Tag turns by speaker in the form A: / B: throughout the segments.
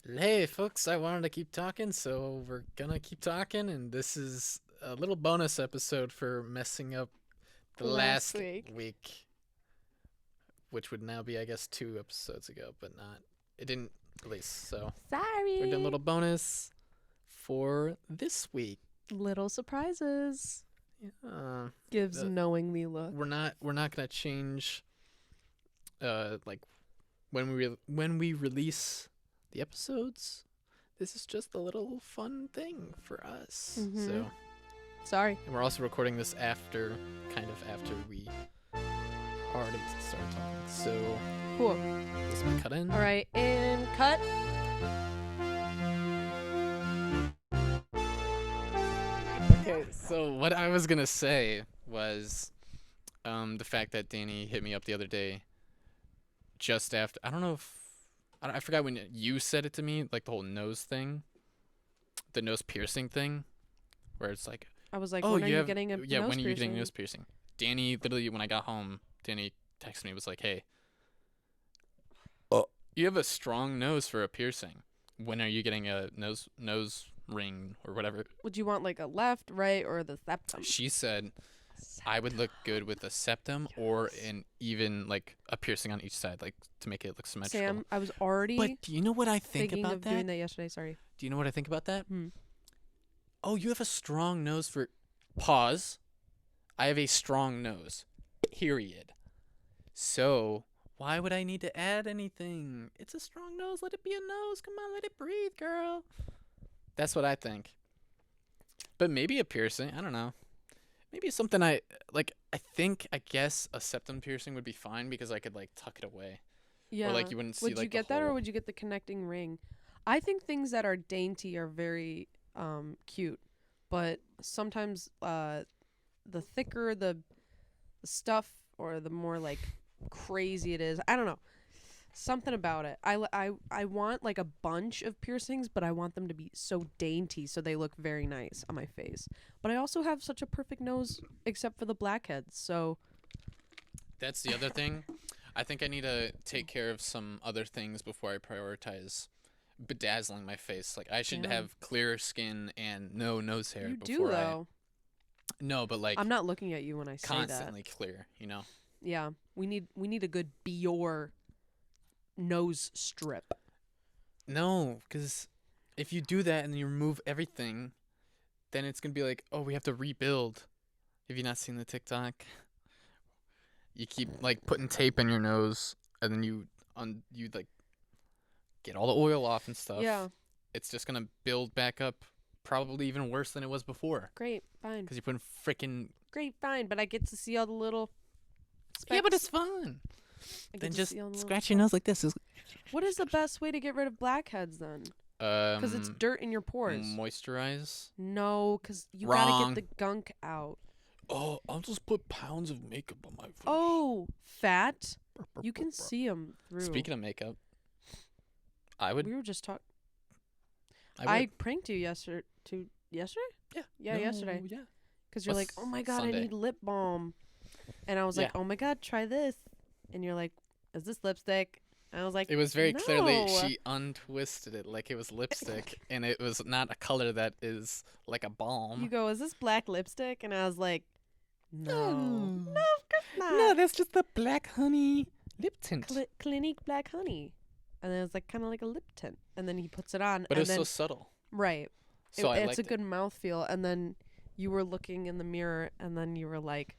A: Hey, folks, I wanted to keep talking, so we're gonna keep talking, and this is a little bonus episode for messing up the
B: Last
A: last
B: week.
A: week, which would now be, I guess, 2 episodes ago, but not. It didn't release, so we're doing a
B: Sorry.
A: little bonus for this week.
B: Little surprises.
A: Yeah,
B: Gives
A: the,
B: knowingly look.
A: we're not gonna change, like when we release the episodes. This is just a little fun thing for us.
B: Mhm.
A: So.
B: Sorry.
A: And we're also recording this after we already started talking. So
B: Cool.
A: this will cut in.
B: All right, and cut.
A: Okay, so what I was gonna say was, the fact that Danny hit me up the other day, just after I forgot when you said it to me, like the whole nose thing, the nose piercing thing, where it's like,
B: I was like,
A: oh,
B: when are
A: you
B: you
A: have
B: getting a
A: yeah,
B: nose
A: when are you getting a
B: piercing?
A: nose piercing? Danny literally, when I got home, Danny texted me, was like, hey, you have a strong nose for a piercing. When are you getting a nose ring or whatever?
B: Would you want like a left, right, or the septum?
A: She said I would look good with a septum or an even like a piercing on each side, like to make it look symmetrical.
B: Sam, I was already
A: But do you know what I think
B: thinking
A: about
B: of
A: that?
B: doing that yesterday. Sorry.
A: Do you know what I think about that?
B: Hmm.
A: Oh, you have a strong nose for. Pause. I have a strong nose. Period. So why would I need to add anything? It's a strong nose. Let it be a nose. Come on, let it breathe, girl. That's what I think. But maybe a piercing. I don't know. Maybe something I like. I guess a septum piercing would be fine because I could like tuck it away,
B: Yeah.
A: or like you wouldn't see
B: Would
A: like
B: you get
A: the
B: that, or
A: hole.
B: would you get the connecting ring? I think things that are dainty are very cute, but sometimes the thicker the stuff or the more like crazy it is, I don't know, something about it. I want like a bunch of piercings, but I want them to be so dainty so they look very nice on my face. But I also have such a perfect nose except for the blackheads, so
A: That's the other thing. I think I need to take care of some other things before I prioritize bedazzling my face. Like I should
B: damn.
A: have clear skin and no nose hair
B: You do
A: before I.
B: though.
A: No, but like
B: I'm not looking at you when I say that.
A: constantly clear. You know.
B: Yeah, we need a good Bior nose strip.
A: No, because if you do that and then you remove everything, then it's gonna be like, oh, we have to rebuild. Have you not seen the TikTok? You keep like putting tape in your nose, and then you like get all the oil off and stuff.
B: Yeah,
A: It's just gonna build back up, probably even worse than it was before,
B: great, fine.
A: because you're putting freaking.
B: Great, fine, but I get to see all the little specks.
A: Yeah, but it's fun.
B: I get
A: Then
B: to
A: just
B: see all the little
A: scratch your
B: spots.
A: nose like this.
B: What is the best way to get rid of blackheads then? Because it's dirt in your pores.
A: Moisturize.
B: No, because you gotta
A: Wrong.
B: get the gunk out.
A: Oh, I'll just put pounds of makeup on my face.
B: Oh, fat. You can see them through.
A: Speaking of makeup, I would.
B: we were just talking.
A: I
B: I
A: would.
B: pranked you yesterday. Yesterday?
A: Yeah.
B: Yeah,
A: No,
B: yesterday.
A: Yeah.
B: Because you're like,
A: What's
B: oh my god,
A: Sunday?
B: I need lip balm. And I was like,
A: Yeah.
B: oh my god, try this. And you're like, is this lipstick? And I was like,
A: It was very clearly
B: no.
A: she untwisted it like it was lipstick, and it was not a color that is like a balm.
B: You go, is this black lipstick? And I was like, no.
A: No.
B: No, of course not.
A: No, that's just the black honey lip tint.
B: Clinique Black Honey. And then it's like kind of like a lip tint. And then he puts it on.
A: But it
B: and
A: was
B: then,
A: so subtle.
B: right.
A: So I
B: It's
A: liked
B: a good mouthfeel. And then you were looking in the mirror, and then you were like,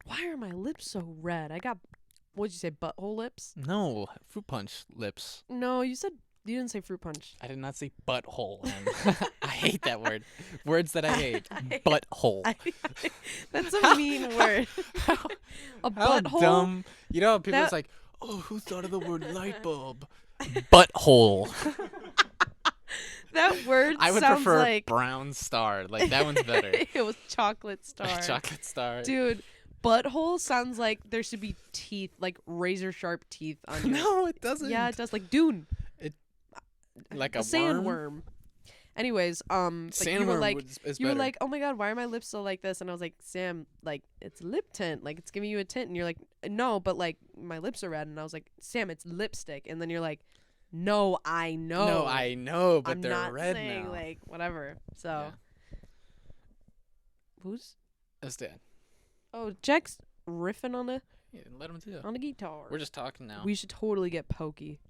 B: why are my lips so red? I got, what'd you say, butthole lips?
A: it. No, fruit punch lips.
B: No, you didn't say fruit punch.
A: I did not say butthole. I hate that word. Words that I hate.
B: I-
A: Butthole.
B: That's a mean word.
A: How
B: A
A: How
B: butthole.
A: dumb. You know, people
B: That-
A: is like, oh, who thought of the word light bulb? Butthole.
B: That word
A: I would
B: sounds
A: prefer
B: like
A: brown star. Like, that one's better.
B: it was chocolate star.
A: Chocolate star.
B: Dude, butthole sounds like there should be teeth, like razor sharp teeth on you.
A: No, it doesn't.
B: Yeah, it does. Like Dune.
A: Like a
B: sandworm. Anyways, but you were
A: Sandworm
B: like,
A: is
B: you were
A: better.
B: like, oh my god, why are my lips so like this? And I was like, Sam, like it's lip tint, like it's giving you a tint. And you're like, no, but like my lips are red. And I was like, Sam, it's lipstick. And then you're like, No, I know.
A: No, I know, but
B: I'm
A: they're
B: not
A: red
B: saying
A: now.
B: like whatever. So
A: Yeah.
B: who's?
A: That's Dad.
B: Oh, Jack's riffing on
A: Yeah, let him do it.
B: the guitar.
A: We're just talking now.
B: We should totally get Pokey.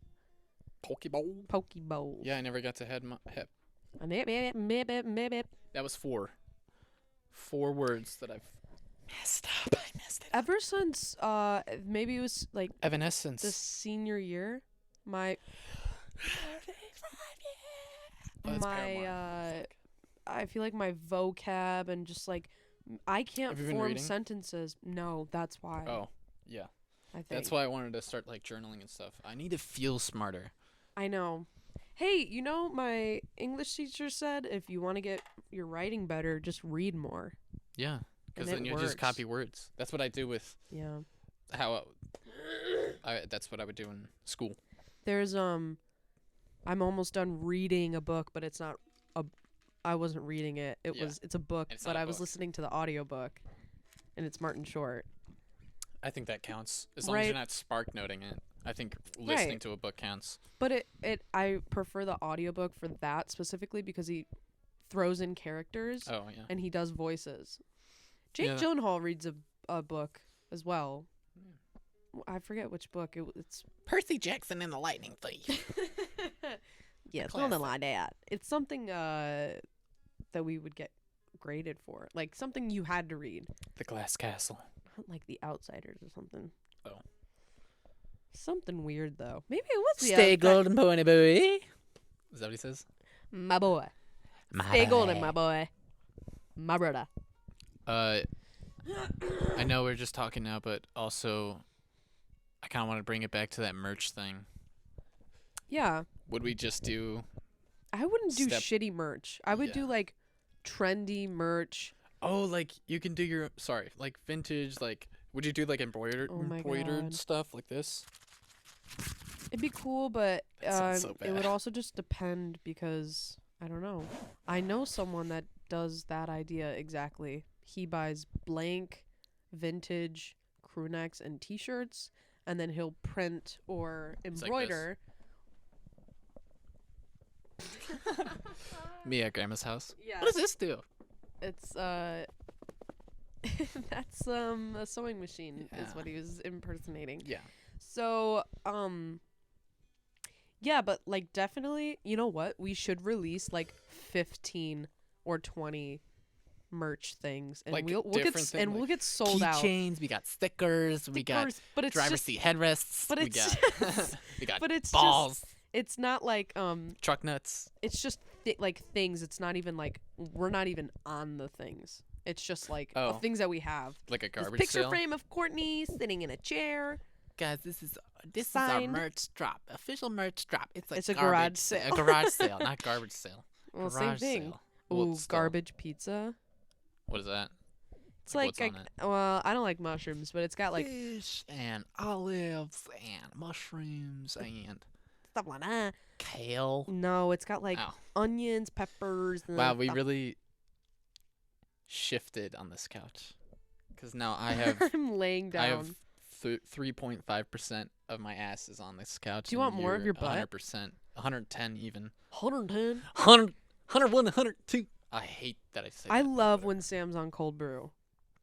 A: Pokeball.
B: Pokeball.
A: Yeah, I never got to hep.
B: Ever
A: That was 4. 4 words that I've messed up. I messed it up.
B: since maybe it was like
A: Evanescence.
B: the senior year, my
A: Oh, that's Paramore.
B: I feel like my vocab and just like I can't
A: Have you been
B: form
A: reading?
B: sentences. No, that's why.
A: Oh, yeah.
B: I think.
A: That's why I wanted to start like journaling and stuff. I need to feel smarter.
B: I know. Hey, you know, my English teacher said if you want to get your writing better, just read more.
A: Yeah, because
B: And
A: then
B: it
A: you just
B: works.
A: copy words. That's what I do with
B: Yeah.
A: how. That's what I would do in school.
B: There's I'm almost done reading a book, but it's not I wasn't reading it.
A: Yeah.
B: It's a book,
A: It's
B: but
A: not a
B: I was
A: book.
B: listening to the audiobook. And it's Martin Short.
A: I think that counts as long as
B: Right.
A: you're not spark noting it. I think listening
B: Right.
A: to a book counts.
B: But I prefer the audiobook for that specifically because he throws in characters
A: Oh yeah.
B: and he does voices. Jake
A: Yeah.
B: Gyllenhaal reads a book as well. I forget which book. It's
A: Percy Jackson and the Lightning Thief.
B: yeah,
A: classic.
B: something like that. It's something that we would get graded for, like something you had to read,
A: The Glass Castle.
B: not like The Outsiders or something.
A: Oh.
B: Something weird though. Maybe it was the
A: Stay golden, pony boy. Is that what he says?
B: my boy. Stay golden, my boy. My brother.
A: I know we're just talking now, but also, I kind of want to bring it back to that merch thing.
B: Yeah,
A: Would we just do?
B: I wouldn't do
A: Step-
B: shitty merch. I would do
A: Yeah.
B: like trendy merch.
A: Oh, like you can do your like vintage. Like, would you do like embroidered
B: Oh my
A: embroidered
B: God.
A: stuff like this?
B: It'd be cool, but
A: That sounds so
B: it would
A: bad.
B: also just depend because I don't know. I know someone that does that idea exactly. He buys blank vintage crew necks and t-shirts and then he'll print or
A: It's like this.
B: embroider.
A: Me at grandma's house.
B: Yeah.
A: What does this do?
B: It's that's a sewing machine
A: Yeah.
B: is what he was impersonating.
A: Yeah.
B: So, yeah, but like definitely, you know what? We should release like 15 or 20 merch things and
A: Like
B: we'll get
A: different thing,
B: we'll
A: like
B: get sold out.
A: Keychains. We got stickers. We got
B: Stickers, but it's
A: driver's
B: just
A: seat headrests.
B: but
A: we
B: it's
A: got
B: just-
A: we got
B: but it's
A: balls.
B: just it's not like
A: Truck nuts.
B: it's just like things. It's not even like we're not even on the things. It's just like
A: Oh.
B: things that we have.
A: Like a
B: This
A: garbage
B: picture
A: sale.
B: frame of Courtney sitting in a chair.
A: Guys, this is our
B: Signed.
A: merch drop. Official merch drop. It's
B: It's a
A: garbage
B: garage sale.
A: A garage sale, not garbage sale.
B: Well,
A: Garage
B: same thing.
A: sale. Well,
B: Ooh,
A: still.
B: garbage pizza.
A: What is that?
B: It's
A: Like,
B: like,
A: what's on
B: well, I don't like mushrooms, but it's got like
A: Fish and olives and mushrooms and
B: stuff like that.
A: kale.
B: No, it's got like
A: Oh.
B: onions, peppers. And
A: Wow, we
B: stuff.
A: really shifted on this couch. Because now I have
B: I'm laying down.
A: I have 3.5% of my ass is on this couch.
B: Do you want
A: and
B: more of
A: you're
B: your butt?
A: 100%. 110 even.
B: 110.
A: 100, 101, 102. I hate that I say
B: I
A: that.
B: love when Sam's on cold brew.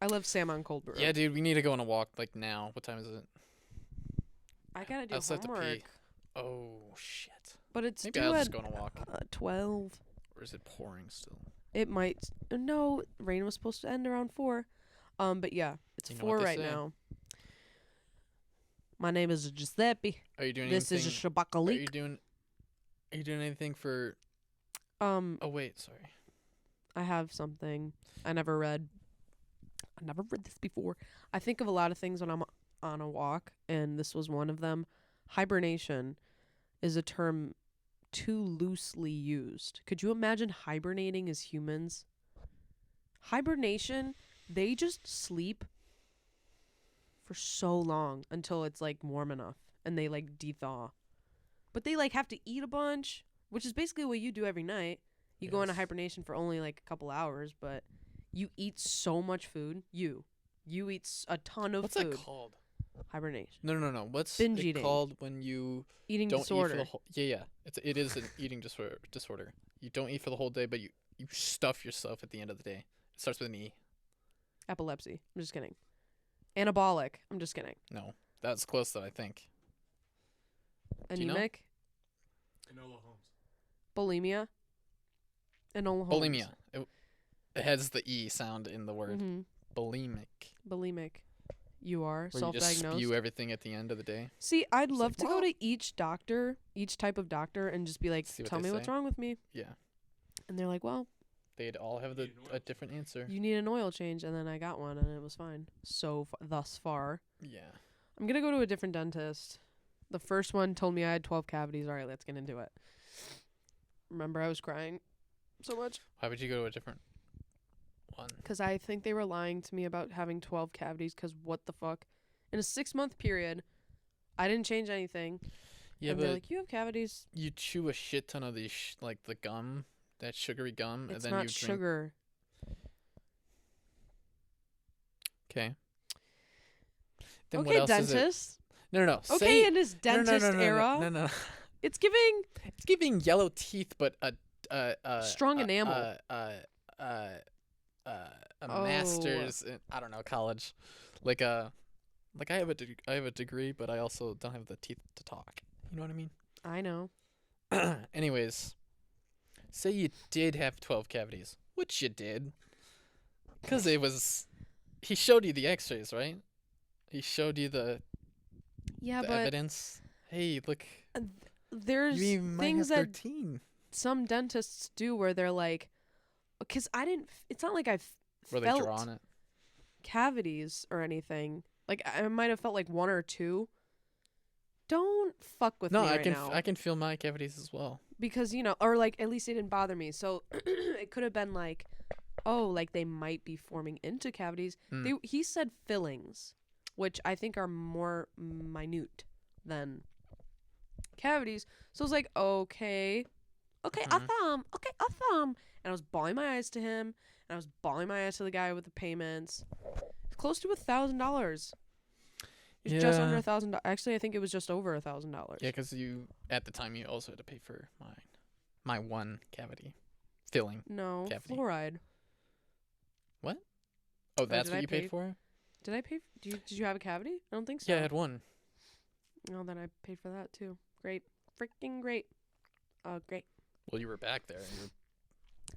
B: I love Sam on cold brew.
A: Yeah, dude, we need to go on a walk like now. What time is it?
B: I gotta do
A: I still have to pee.
B: homework.
A: Oh, shit.
B: But it's
A: Maybe
B: due
A: I'll
B: at
A: just go on a walk.
B: 12.
A: Or is it pouring still?
B: It might. No, rain was supposed to end around 4. But yeah, it's
A: You know
B: 4
A: what they
B: right
A: say.
B: now. My name is Giuseppe.
A: Are you doing
B: This
A: anything?
B: is a
A: Are
B: Shabakalik.
A: you doing anything for Oh wait, sorry.
B: I have something I never read. I never read this before. I think of a lot of things when I'm on a walk, and this was one of them. Hibernation is a term too loosely used. Could you imagine hibernating as humans? Hibernation, they just sleep for so long until it's like warm enough and they like de-thaw. But they like have to eat a bunch, which is basically what you do every night. You go into
A: Yes.
B: hibernation for only like a couple hours, but you eat so much food. You eat a ton of
A: What's
B: food.
A: that called?
B: Hibernation.
A: No. What's
B: Binge
A: it
B: eating.
A: called when you
B: Eating
A: don't eat for
B: disorder.
A: the whole? Yeah. It is an eating disorder. You don't eat for the whole day, but you stuff yourself at the end of the day. It starts with an E.
B: Epilepsy. I'm just kidding. Anabolic. I'm just kidding.
A: No, that's close though. I think. Do you know?
B: Anemic.
C: Enola Holmes.
B: Bulimia. Enola Holmes.
A: Bulimia. It has the E sound in the word.
B: Mm-hmm.
A: Bulimic.
B: Bulimic. You are
A: Where you just
B: self-diagnosed.
A: spew everything at the end of the day.
B: See, I'd
A: Just
B: love
A: like,
B: to go to each doctor, each type of doctor, and just be like,
A: See what
B: tell
A: they
B: me what's
A: say.
B: wrong with me.
A: Yeah.
B: And they're like, well,
A: They'd all have
C: Need an oil
A: a different answer.
B: you need an oil change. And then I got one, and it was fine. Thus far.
A: Yeah.
B: I'm going to go to a different dentist. The first one told me I had 12 cavities. All right, let's get into it. Remember, I was crying so much.
A: Why would you go to a different one?
B: Because I think they were lying to me about having 12 cavities, because what the fuck? In a 6-month period, I didn't change anything.
A: Yeah,
B: and
A: but
B: they're like, you have cavities.
A: you chew a shit ton of these, like the gum, that sugary gum,
B: It's
A: and then
B: not
A: you drink.
B: sugar.
A: Okay. Then what
B: Okay,
A: else is it?
B: dentist.
A: No.
B: Okay,
A: Say,
B: in his dentist era,
A: No.
B: it's giving
A: It's giving yellow teeth, but a
B: strong enamel.
A: a
B: Oh.
A: master's in, I don't know, college, like I have a degree, but I also don't have the teeth to talk. You know what I mean?
B: I know.
A: Anyways, say you did have 12 cavities, which you did, because he showed you the X-rays, right? He showed you the
B: Yeah, but
A: evidence. Hey, look,
B: there's
A: you even might have
B: things that
A: 13.
B: some dentists do where they're like, because I didn't. It's not like I've
A: Where they
B: felt
A: draw on it.
B: cavities or anything. Like I might have felt like 1 or 2. Don't fuck with
A: No,
B: me
A: I
B: right
A: can
B: now.
A: I can feel my cavities as well.
B: Because or like at least it didn't bother me. So it could have been like, oh, like they might be forming into cavities.
A: Mm.
B: He said fillings, which I think are more minute than cavities. So I was like, okay, a
A: Mhm.
B: thumb, and I was bawling my eyes to him, and I was bawling my eyes to the guy with the payments. Close to $1,000. It's just under $1,000. Actually, I think it was just over $1,000.
A: Yeah, because at the time you also had to pay for my one cavity filling.
B: No,
A: Cavity.
B: fluoride.
A: Oh, that's
B: did
A: what
B: I
A: you
B: pay
A: paid for?
B: Did I pay? Did you have a cavity? I don't think so.
A: Yeah, I had one.
B: Oh, then I paid for that too. Great, freaking great. Great.
A: Well, you were back there. And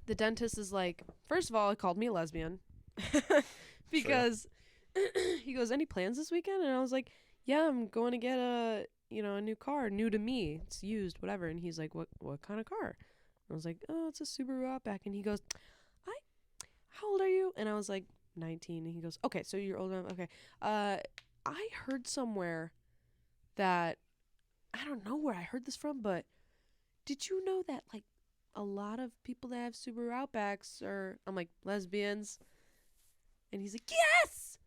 B: The dentist is like, first of all, he called me a lesbian because he goes, "Any plans this weekend?" And I was like, "Yeah, I'm going to get a new car, new to me. It's used, whatever." And he's like, "What kind of car?" I was like, "Oh, it's a Subaru Outback." And he goes, "How old are you?" And I was like, 19. And he goes, "Okay, so you're older. Okay. I heard somewhere that I don't know where I heard this from, but did you know that like a lot of people that have Subaru Outbacks are," I'm like, "lesbians?" And he's like, "Yes.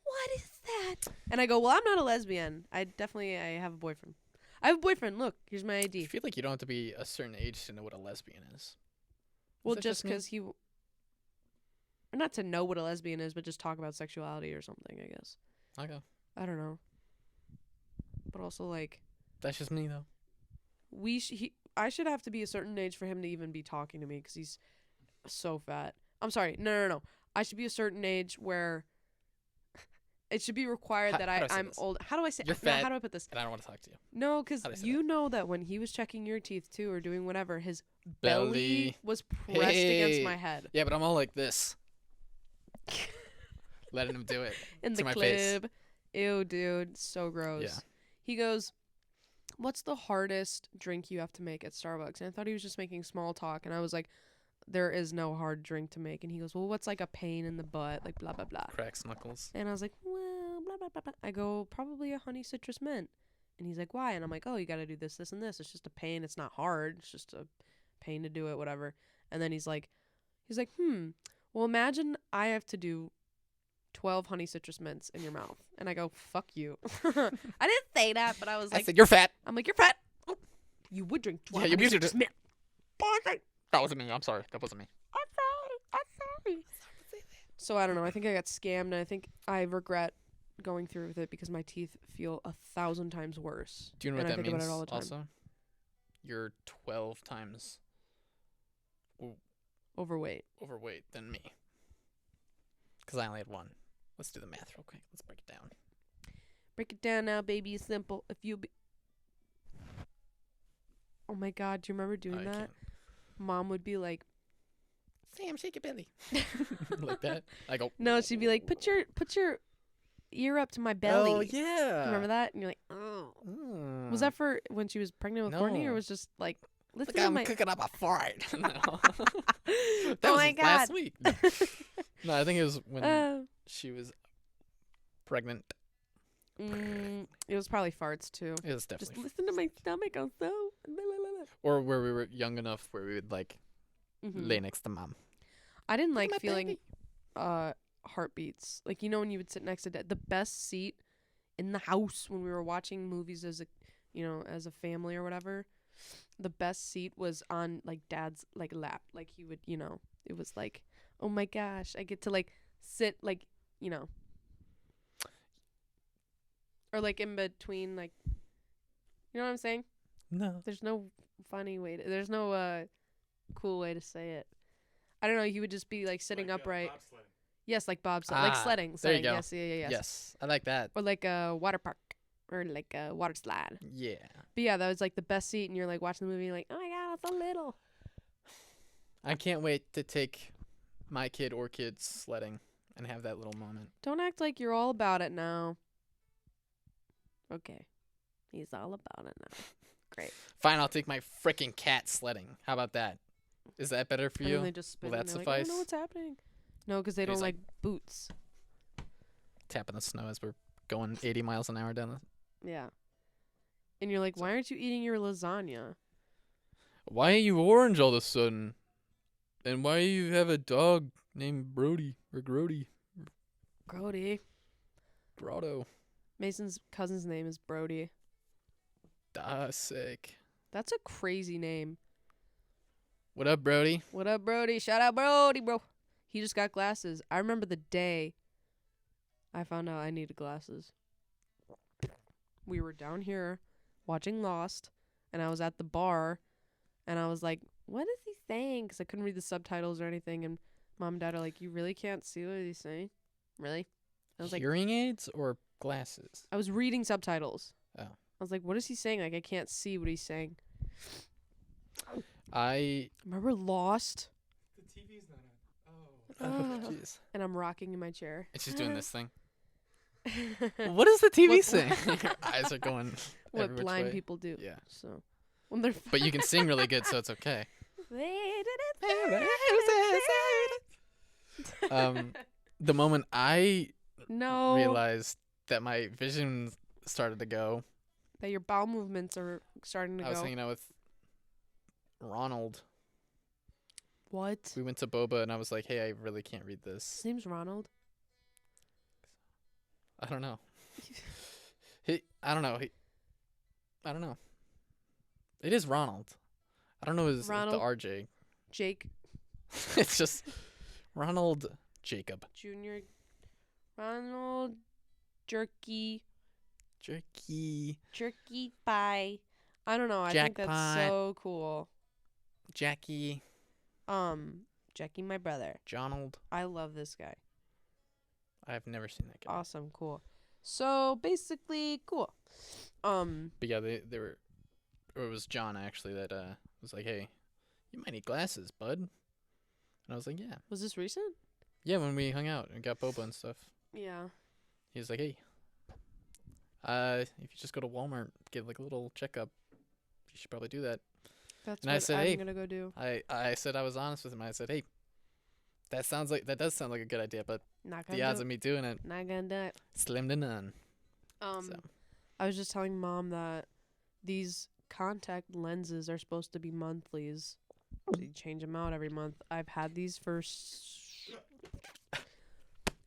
B: What is that?" And I go, "Well, I'm not a lesbian. I have a boyfriend. I have a boyfriend. Look, here's my
A: I
B: ID."
A: feel like you don't have to be a certain age to know what a lesbian is.
B: Well,
A: that
B: just
A: just me?
B: because or not to know what a lesbian is, but just talk about sexuality or something, I guess.
A: Okay.
B: I don't know. But also, like,
A: That's just me, though.
B: I should have to be a certain age for him to even be talking to me because he's so fat. I'm sorry. No. I should be a certain age where it should be required
A: How
B: that
A: do I say
B: I'm
A: this?
B: old. How do I say?
A: You're
B: No,
A: fat.
B: how do I put this?
A: And I don't want to talk to you.
B: No, because
A: How do I say
B: you know that when he was checking your teeth too or doing whatever, his belly
A: Belly.
B: was pressed against
A: Hey.
B: my head.
A: Yeah, but I'm all like this. Letting him do it.
B: In
A: to
B: the
A: my face.
B: clip. Ew, dude. So gross.
A: Yeah.
B: He goes, "What's the hardest drink you have to make at Starbucks?" And I thought he was just making small talk. And I was like, "There is no hard drink to make." And he goes, "Well, what's like a pain in the butt? Like blah, blah, blah."
A: Cracks knuckles.
B: And I was like, "Well, blah, blah, blah, blah." I go, "Probably a honey citrus mint." And he's like, "Why?" And I'm like, "Oh, you got to do this, this, and this. It's just a pain. It's not hard. It's just a pain to do it, whatever." And then he's like, well, imagine I have to do 12 honey citrus mints in your mouth. And I go, "Fuck you." I didn't say that, but I was
A: I
B: like,
A: said, you're fat.
B: I'm like, "You're fat. You would drink 12
A: Yeah, you
B: honey
A: used to
B: citrus
A: do-
B: mint."
A: That wasn't me. I'm sorry. That wasn't me.
B: I'm sorry. So I don't know. I think I got scammed, and I think I regret going through with it because my teeth feel 1,000 times worse.
A: Do you know
B: And
A: what
B: I
A: that
B: think about
A: means?
B: it all the time.
A: Also, you're 12 times
B: Overweight.
A: overweight than me. Because I only had one. Let's do the math real quick. Let's break it down.
B: Break it down now, baby. It's simple. If you be. Oh my God, do you remember doing
A: I
B: that?
A: can't.
B: Mom would be like,
A: Sam, shake your belly. Like that. I go.
B: no, she'd be like, put your ear up to my belly.
A: Oh yeah.
B: Remember that? And you're like, oh.
A: Mm.
B: Was that for when she was pregnant with Courtney, or
A: No.
B: was just like, listen
A: Like
B: to
A: I'm
B: my.
A: cooking up a fart. No. That
B: Oh
A: was
B: my
A: last
B: God.
A: week. No, I think it was when she was pregnant.
B: It was probably farts too.
A: It was
B: Just
A: definitely.
B: listen to my stomach. I'm so.
A: Or where we were young enough where we would like
B: Mhm.
A: lay next to mom.
B: I didn't like
A: my
B: feeling
A: baby.
B: heartbeats. Like, you know, when you would sit next to the best seat in the house when we were watching movies as a, as a family or whatever. The best seat was on like dad's like lap. Like he would, it was like, oh my gosh, I get to like sit like, or like in between, like, you know what I'm saying?
A: No.
B: There's no funny way to, there's no cool way to say it. I don't know. He would just be like sitting upright.
C: Bobsledding.
B: Yes, like bobsled, like sledding.
A: There you
B: Sledding.
A: go.
B: Yes, yes.
A: Yes, I like that.
B: Or like a water park, or like a water slide.
A: Yeah.
B: But yeah, that was like the best seat, and you're like watching the movie, and you're like, oh my God, it's so little.
A: I can't wait to take my kid or kids sledding and have that little moment.
B: Don't act like you're all about it now. Okay, he's all about it now. Great.
A: Fine, I'll take my freaking cat sledding. How about that? Is that better for
B: And
A: you?
B: then they just spin,
A: Will
B: and
A: that
B: they're like, I don't
A: suffice?
B: know what's happening. No, because they
A: He's
B: don't
A: like-
B: like boots.
A: Tapping the snow as we're going 80 miles an hour down the.
B: Yeah. And you're like, why aren't you eating your lasagna?
A: Why are you orange all of a sudden? And why you have a dog named Brody or Grody?
B: Brody.
A: Grotto.
B: Mason's cousin's name is Brody.
A: Sick.
B: That's a crazy name.
A: What up, Brody?
B: What up, Brody? Shout out, Brody, bro. He just got glasses. I remember the day I found out I needed glasses. We were down here watching Lost, and I was at the bar, and I was like, what is he saying? Because I couldn't read the subtitles or anything, and Mom and Dad are like, you really can't see what he's saying? Really? I was like,
A: Hearing aids or glasses?
B: I was reading subtitles.
A: Oh.
B: I was like, what is he saying? Like, I can't see what he's saying.
A: I.
B: Remember Lost?
C: The TV's not on. Oh.
A: Oh, jeez.
B: And I'm rocking in my chair.
A: And she's doing this thing. What is the TV
B: What-
A: saying? Your eyes are going
B: What
A: every which
B: blind
A: way.
B: people do.
A: Yeah.
B: So when they're
A: But you can sing really good, so it's okay. The moment I
B: no,
A: realized that my vision started to go,
B: that your bowel movements are starting to
A: I was
B: go.
A: hanging out with Ronald.
B: What?
A: We went to Boba, and I was like, hey, I really can't read this.
B: His name's Ronald.
A: I don't know. I don't know. It is Ronald. I don't know his the
B: Ronald.
A: RJ.
B: Jake
A: It's just Ronald Jacob.
B: Jr. Ronald Jerky
A: Jerky.
B: Pie. I don't know. I think that's
A: Jackpot.
B: so cool.
A: Jackie.
B: Jackie, my brother.
A: Jonald.
B: I love this guy.
A: I've never seen that guy.
B: Awesome, cool. So basically, cool.
A: But yeah, they were, or it was John actually that was like, hey, you might need glasses, bud. And I was like, yeah.
B: Was this recent?
A: Yeah, when we hung out and got boba and stuff.
B: Yeah.
A: He was like, hey, if you just go to Walmart, get like a little checkup, you should probably do that.
B: That's
A: And I
B: what
A: said,
B: I'm
A: hey,
B: gonna go do.
A: I said I was honest with him. I said, hey, that does sound like a good idea, but
B: Not gonna
A: the odds
B: do
A: of me doing it,
B: it. Not gonna do it.
A: slim to none. So.
B: I was just telling Mom that these contact lenses are supposed to be monthlies. So you change them out every month. I've had these for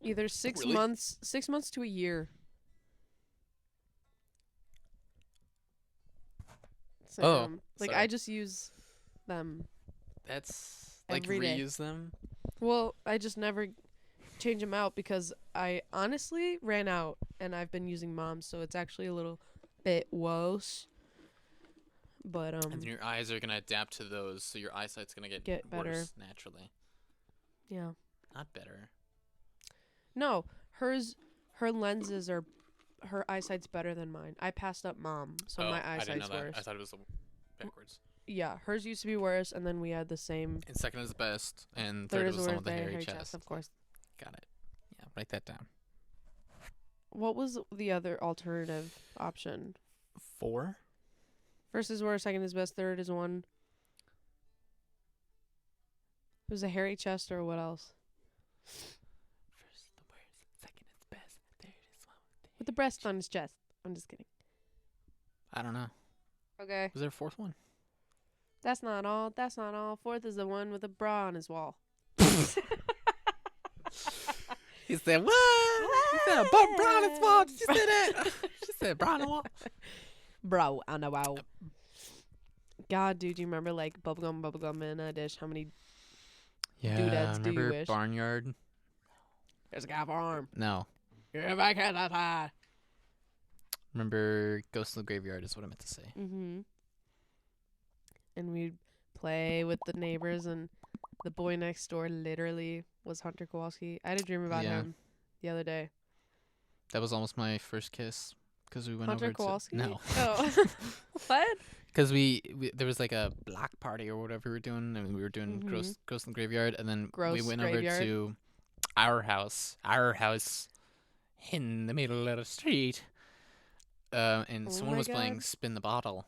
B: either 6
A: Really?
B: months, 6 months to a year. So,
A: Oh,
B: like
A: sorry.
B: I just use them.
A: That's like
B: Every day.
A: reuse them.
B: Well, I just never change them out because I honestly ran out and I've been using Mom's, so it's actually a little bit worse. But
A: And then your eyes are gonna adapt to those, so your eyesight's gonna
B: Get better.
A: worse naturally.
B: yeah.
A: Not better.
B: No, her lenses are her eyesight's better than mine. I passed up Mom, so my
A: I didn't know
B: eyesight's
A: that.
B: worse.
A: I thought it was backwards.
B: Yeah, hers used to be worse, and then we had the same.
A: And second is best, and third
B: Third is
A: was
B: the
A: the one
B: worst
A: with the
B: day,
A: hairy chest.
B: of course.
A: Got it. Yeah, write that down.
B: What was the other alternative option?
A: 4?
B: First is worst, second is best, third is one. It was a hairy chest or what else?
A: First is the worst, second is best, third is one
B: With the breast on his chest. I'm just kidding.
A: I don't know.
B: Okay.
A: Was there a fourth one?
B: That's not all. That's not all. Fourth is the one with a bra on his wall.
A: He said, what? He said, bra on his wall. Did you say that? She said, bra on the wall.
B: Bro on the wall. God, dude, do you remember like bubblegum in a dish? How many doodads do you
A: remember
B: wish?
A: Barnyard?
B: There's a guy farm.
A: No.
B: If I can't hide.
A: Remember Ghost in the Graveyard is what I meant to say.
B: Mm-hmm. And we'd play with the neighbors, and the boy next door literally was Hunter Kowalski. I had a dream about
A: Yeah.
B: him the other day.
A: That was almost my first kiss because we went
B: Hunter
A: over
B: Kowalski?
A: to... No.
B: Oh. What?
A: Because we there was like a block party or whatever we were doing, and we were doing
B: Mhm.
A: Ghost in the Graveyard, and then we
B: Gross
A: went
B: graveyard.
A: over to our house in the middle of the street, and
B: Oh
A: someone
B: my
A: was playing
B: God.
A: Spin the Bottle,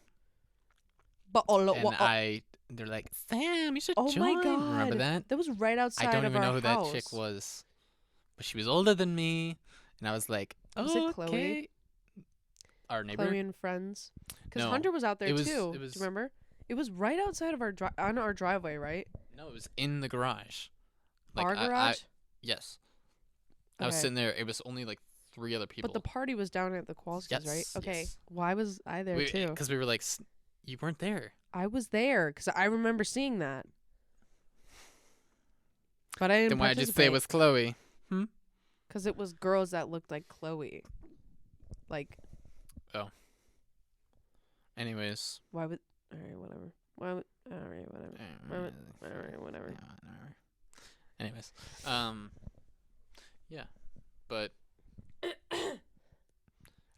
B: But
A: and they're like, Sam, you should
B: oh
A: join.
B: my God.
A: Remember that?
B: That was right outside
A: I don't
B: of
A: even
B: our
A: know who
B: house.
A: that chick was, but she was older than me, and I was like,
B: Was it Chloe?
A: okay. Our neighbor.
B: Chloe and friends. Because
A: No,
B: Hunter was out there
A: it was-
B: too.
A: it was-
B: Do you remember? It was right outside of on our driveway, right?
A: No, it was in the garage.
B: Our
A: I-
B: garage?
A: yes. I was
B: Okay.
A: sitting there. It was only like 3 other people.
B: But the party was down at the Kowalskis, right?
A: Yes,
B: Okay.
A: yes.
B: Why was I there too?
A: Because we were like, you weren't there.
B: I was there because I remember seeing that. But I didn't
A: Then why did you say it was Chloe?
B: Because it was girls that looked like Chloe. Like,
A: Anyways.
B: why would... Alright, whatever. Alright, whatever. Alright, whatever.
A: Anyways. Yeah. But I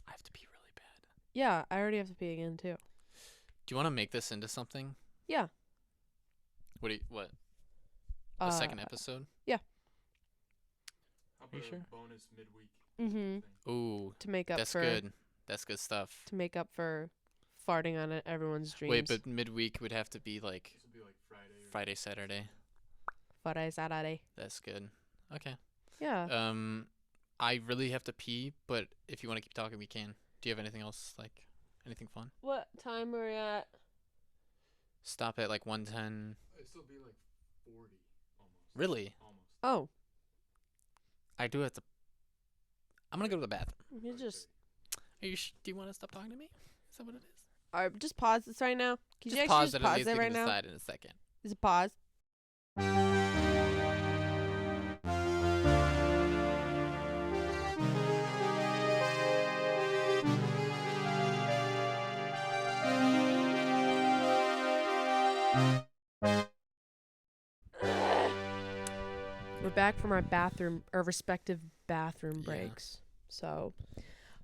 A: have to pee really bad.
B: Yeah, I already have to pee again too.
A: Do you want to make this into something?
B: Yeah.
A: What? A second episode?
C: How
A: you
C: about
A: sure?
C: a bonus midweek?
B: Mm-hmm.
C: thing?
A: Ooh,
B: To make up
A: that's
B: for...
A: good. That's good stuff.
B: To make up for farting on everyone's dreams.
A: Wait, but midweek would have to be like
C: This would be like Friday. Or
A: Friday, Saturday.
B: Friday, Saturday.
A: That's good. Okay.
B: Yeah.
A: I really have to pee, but if you want to keep talking, we can. Do you have anything else, like anything fun?
B: What time are we at?
A: Stop at like 1:10.
C: It'd still be like 40 almost.
A: Really?
C: Almost.
B: Oh,
A: I do have to. I'm gonna go to the bathroom.
B: you just...
A: Are you? Do you want to stop talking to me? Is that what it is?
B: Alright, just pause this right now. Can you
A: Just
B: actually
A: pause
B: just
A: it. At
B: pause
A: least
B: it
A: we
B: right
A: can
B: now?
A: decide in a second.
B: Is it pause? We're back from our respective bathroom
A: Yeah.
B: breaks. So,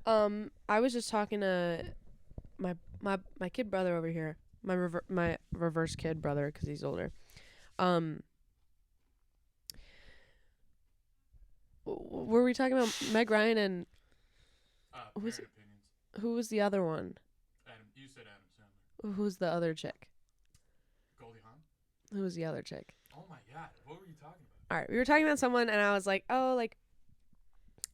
B: I was just talking to my kid brother over here, my reverse kid brother because he's older. Were we talking about Meg Ryan and Who's
C: Parent opinions.
B: who was the other one?
C: You said Adam Sandler.
B: Who's the other chick?
C: Goldie Hawn?
B: Who was the other chick?
C: Oh my God. What were you talking about?
B: All right, we were talking about someone, and I was like, oh, like,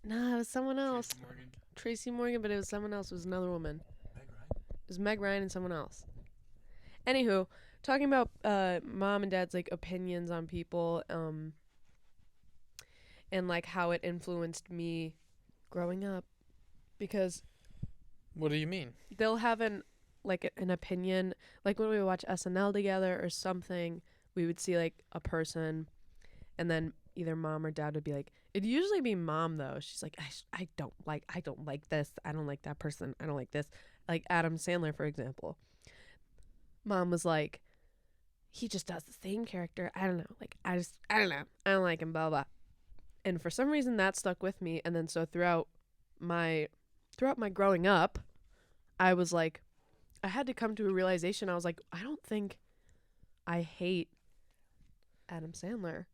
B: nah, it was someone else.
C: Tracy Morgan?
B: Tracy Morgan, but it was someone else. It was another woman.
C: Meg Ryan?
B: It was Meg Ryan and someone else. Anywho, talking about mom and dad's like opinions on people, and like how it influenced me growing up, because
A: What do you mean?
B: they'll have an opinion, like when we would watch SNL together or something, we would see like a person, and then either mom or dad would be like, it'd usually be mom though. She's like, I don't like this. I don't like that person. I don't like this. Like Adam Sandler, for example. Mom was like, he just does the same character. I don't know. Like, I don't know. I don't like him, blah, blah. And for some reason that stuck with me. And then so throughout my growing up, I was like, I had to come to a realization. I was like, I don't think I hate Adam Sandler.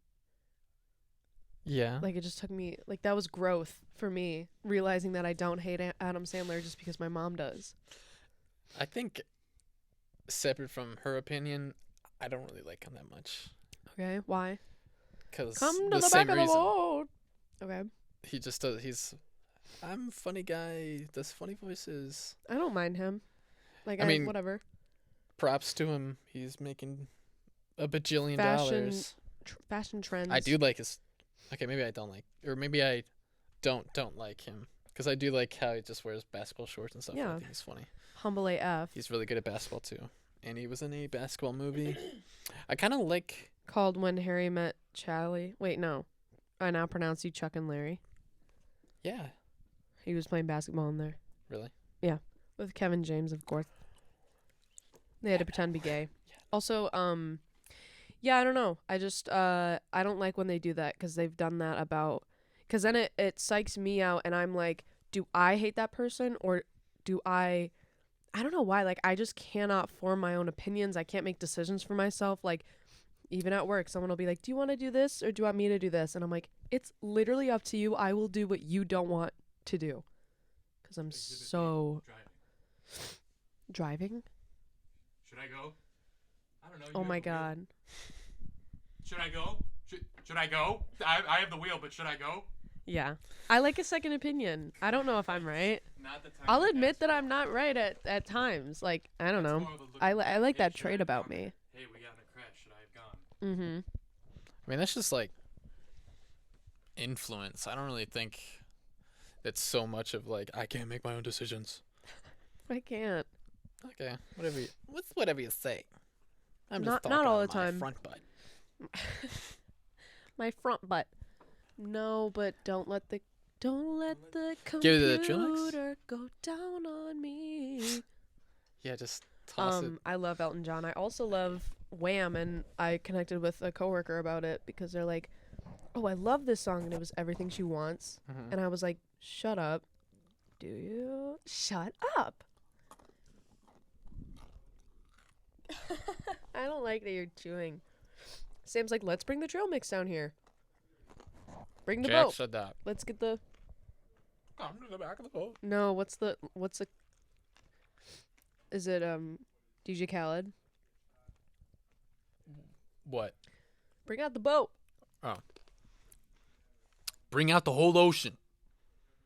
A: Yeah.
B: Like, it just took me, like, that was growth for me, realizing that I don't hate Adam Sandler just because my mom does.
A: I think, separate from her opinion, I don't really like him that much.
B: Okay, why?
A: Because
B: Come to
A: the
B: the
A: same
B: back of the
A: reason.
B: boat. Okay.
A: He just does. I'm a funny guy. Does funny voices.
B: I don't mind him. Like,
A: I mean,
B: whatever.
A: Props to him. He's making a bajillion
B: Fashion
A: dollars.
B: Fashion trends.
A: I do like his. Okay, maybe I don't like, or maybe I don't like him because I do like how he just wears basketball shorts and stuff.
B: Yeah.
A: I think he's funny.
B: Humble AF.
A: He's really good at basketball too, and he was in a basketball movie. I kind of like.
B: Called When Harry Met Charlie. Wait, no. I now pronounce you Chuck and Larry.
A: Yeah.
B: He was playing basketball in there.
A: Really?
B: With Kevin James, of course. They had to pretend to be gay. Also, yeah, I don't know. I just, I don't like when they do that because they've done that about, because then it psychs me out and I'm like, do I hate that person or do I don't know why. Like, I just cannot form my own opinions. I can't make decisions for myself. Like, even at work, someone will be like, do you want to do this or do you want me to do this? And I'm like, it's literally up to you. I will do what you don't want to do. Because I'm
C: Exhibit
B: so...
C: Driving.
B: Driving?
C: Should I go? I don't know. you
B: Oh
C: have
B: my
C: the wheel.
B: god.
C: Should I go? Should I go? I have the wheel, but should I go?
B: Yeah. I like a second opinion. I don't know if I'm right.
C: Not the time.
B: I'll
C: to
B: admit
C: ask
B: that
C: for
B: I'm
C: it.
B: not right at times. Like, I don't
C: It's
B: know.
C: more of a look
B: I
C: at,
B: like
C: hey,
B: that
C: should I
B: trait
C: have
B: about
C: gone?
B: me.
C: Hey, we got in a crash. Should I have gone?
B: Mm-hmm.
A: I mean, that's just like influence. I don't really think that's so much of like I can't make my own decisions.
B: I can't.
A: Okay, whatever you say. I'm
B: Not-
A: just
B: not
A: talking
B: all
A: on
B: the
A: my
B: time.
A: front butt.
B: My front butt. No, but don't let the
A: Give it the Trilix?
B: computer go down on me.
A: Yeah, just toss it.
B: I love Elton John. I also love Wham, and I connected with a coworker about it because they're like, "Oh, I love this song," and it was Everything She Wants,
A: Mhm.
B: and I was like, "Shut up, do you? Shut up." I don't like that you're chewing. Sam's like, "Let's bring the trail mix down here. Bring the
A: Jack,
B: boat.
A: shut up.
B: Let's get the
A: Come to the back of the boat.
B: no. What's the Is it DJ Khaled?
A: What?
B: Bring out the boat.
A: Bring out the whole ocean.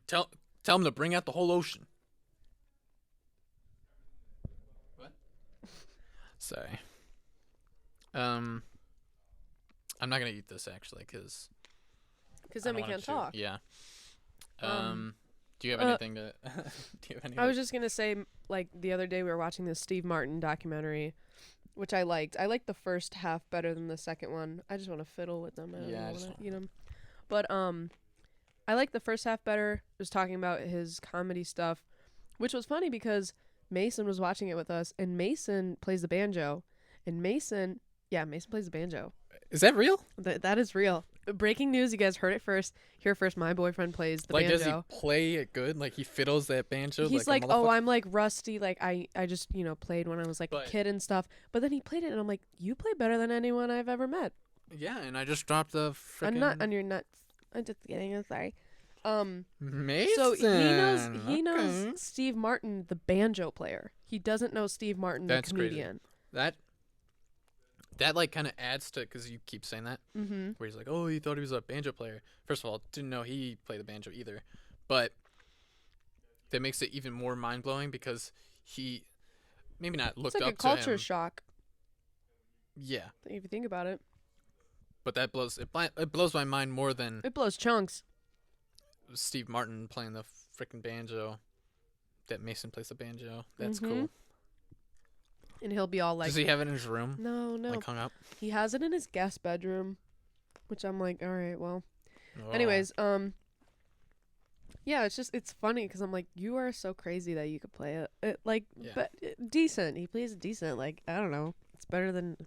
A: Tell him to bring out the whole ocean.
C: What?
A: Sorry. I'm not gonna eat this actually, because
B: Because then we can't talk.
A: Yeah.
B: Um,
A: Do you have
B: uh,
A: anything to? Do you have any?
B: I was just gonna say, like, the other day we were watching this Steve Martin documentary, which I liked. I liked the first half better than the second one. I just want to fiddle with them. I don't
A: Yeah, I
B: want
A: just
B: to eat them. But I liked the first half better. It was talking about his comedy stuff, which was funny because Mason was watching it with us, and Mason plays the banjo, and Mason plays the banjo.
A: Is that real?
B: That is real. Breaking news, you guys heard it first. Here first, my boyfriend plays the
A: Like,
B: banjo.
A: does he play it good? Like, he fiddles that banjo?
B: He's
A: like,
B: like,
A: a
B: oh,
A: motherfucker?
B: I'm like rusty. Like I just, played when I was like
A: But-
B: a kid and stuff. But then he played it and I'm like, you play better than anyone I've ever met.
A: Yeah, and I just dropped the freaking...
B: I'm not on your nuts. I'm just kidding. I'm sorry.
A: Mason.
B: So he knows
A: Okay.
B: Steve Martin, the banjo player. He doesn't know Steve Martin,
A: That's
B: the
A: crazy.
B: comedian.
A: That like kind of adds to, because you keep saying that,
B: Mm-hmm.
A: where he's like, oh, he thought he was a banjo player. First of all, didn't know he played the banjo either. But that makes it even more mind-blowing because he maybe not
B: It's
A: looked
B: like a
A: up to
B: culture
A: him.
B: shock
A: Yeah,
B: if you think about it.
A: but that blows my mind more than
B: It blows chunks.
A: Steve Martin playing the freaking banjo. That Mason plays the banjo. That's
B: Mhm.
A: cool.
B: And he'll be all like,
A: Does he have it in his room?
B: no.
A: Like hung up?
B: He has it in his guest bedroom. which I'm like, all right, well.
A: Oh.
B: Anyways, yeah, it's funny because I'm like, you are so crazy that you could play it like,
A: Yeah.
B: but decent. He plays it decent. Like, I don't know. It's better than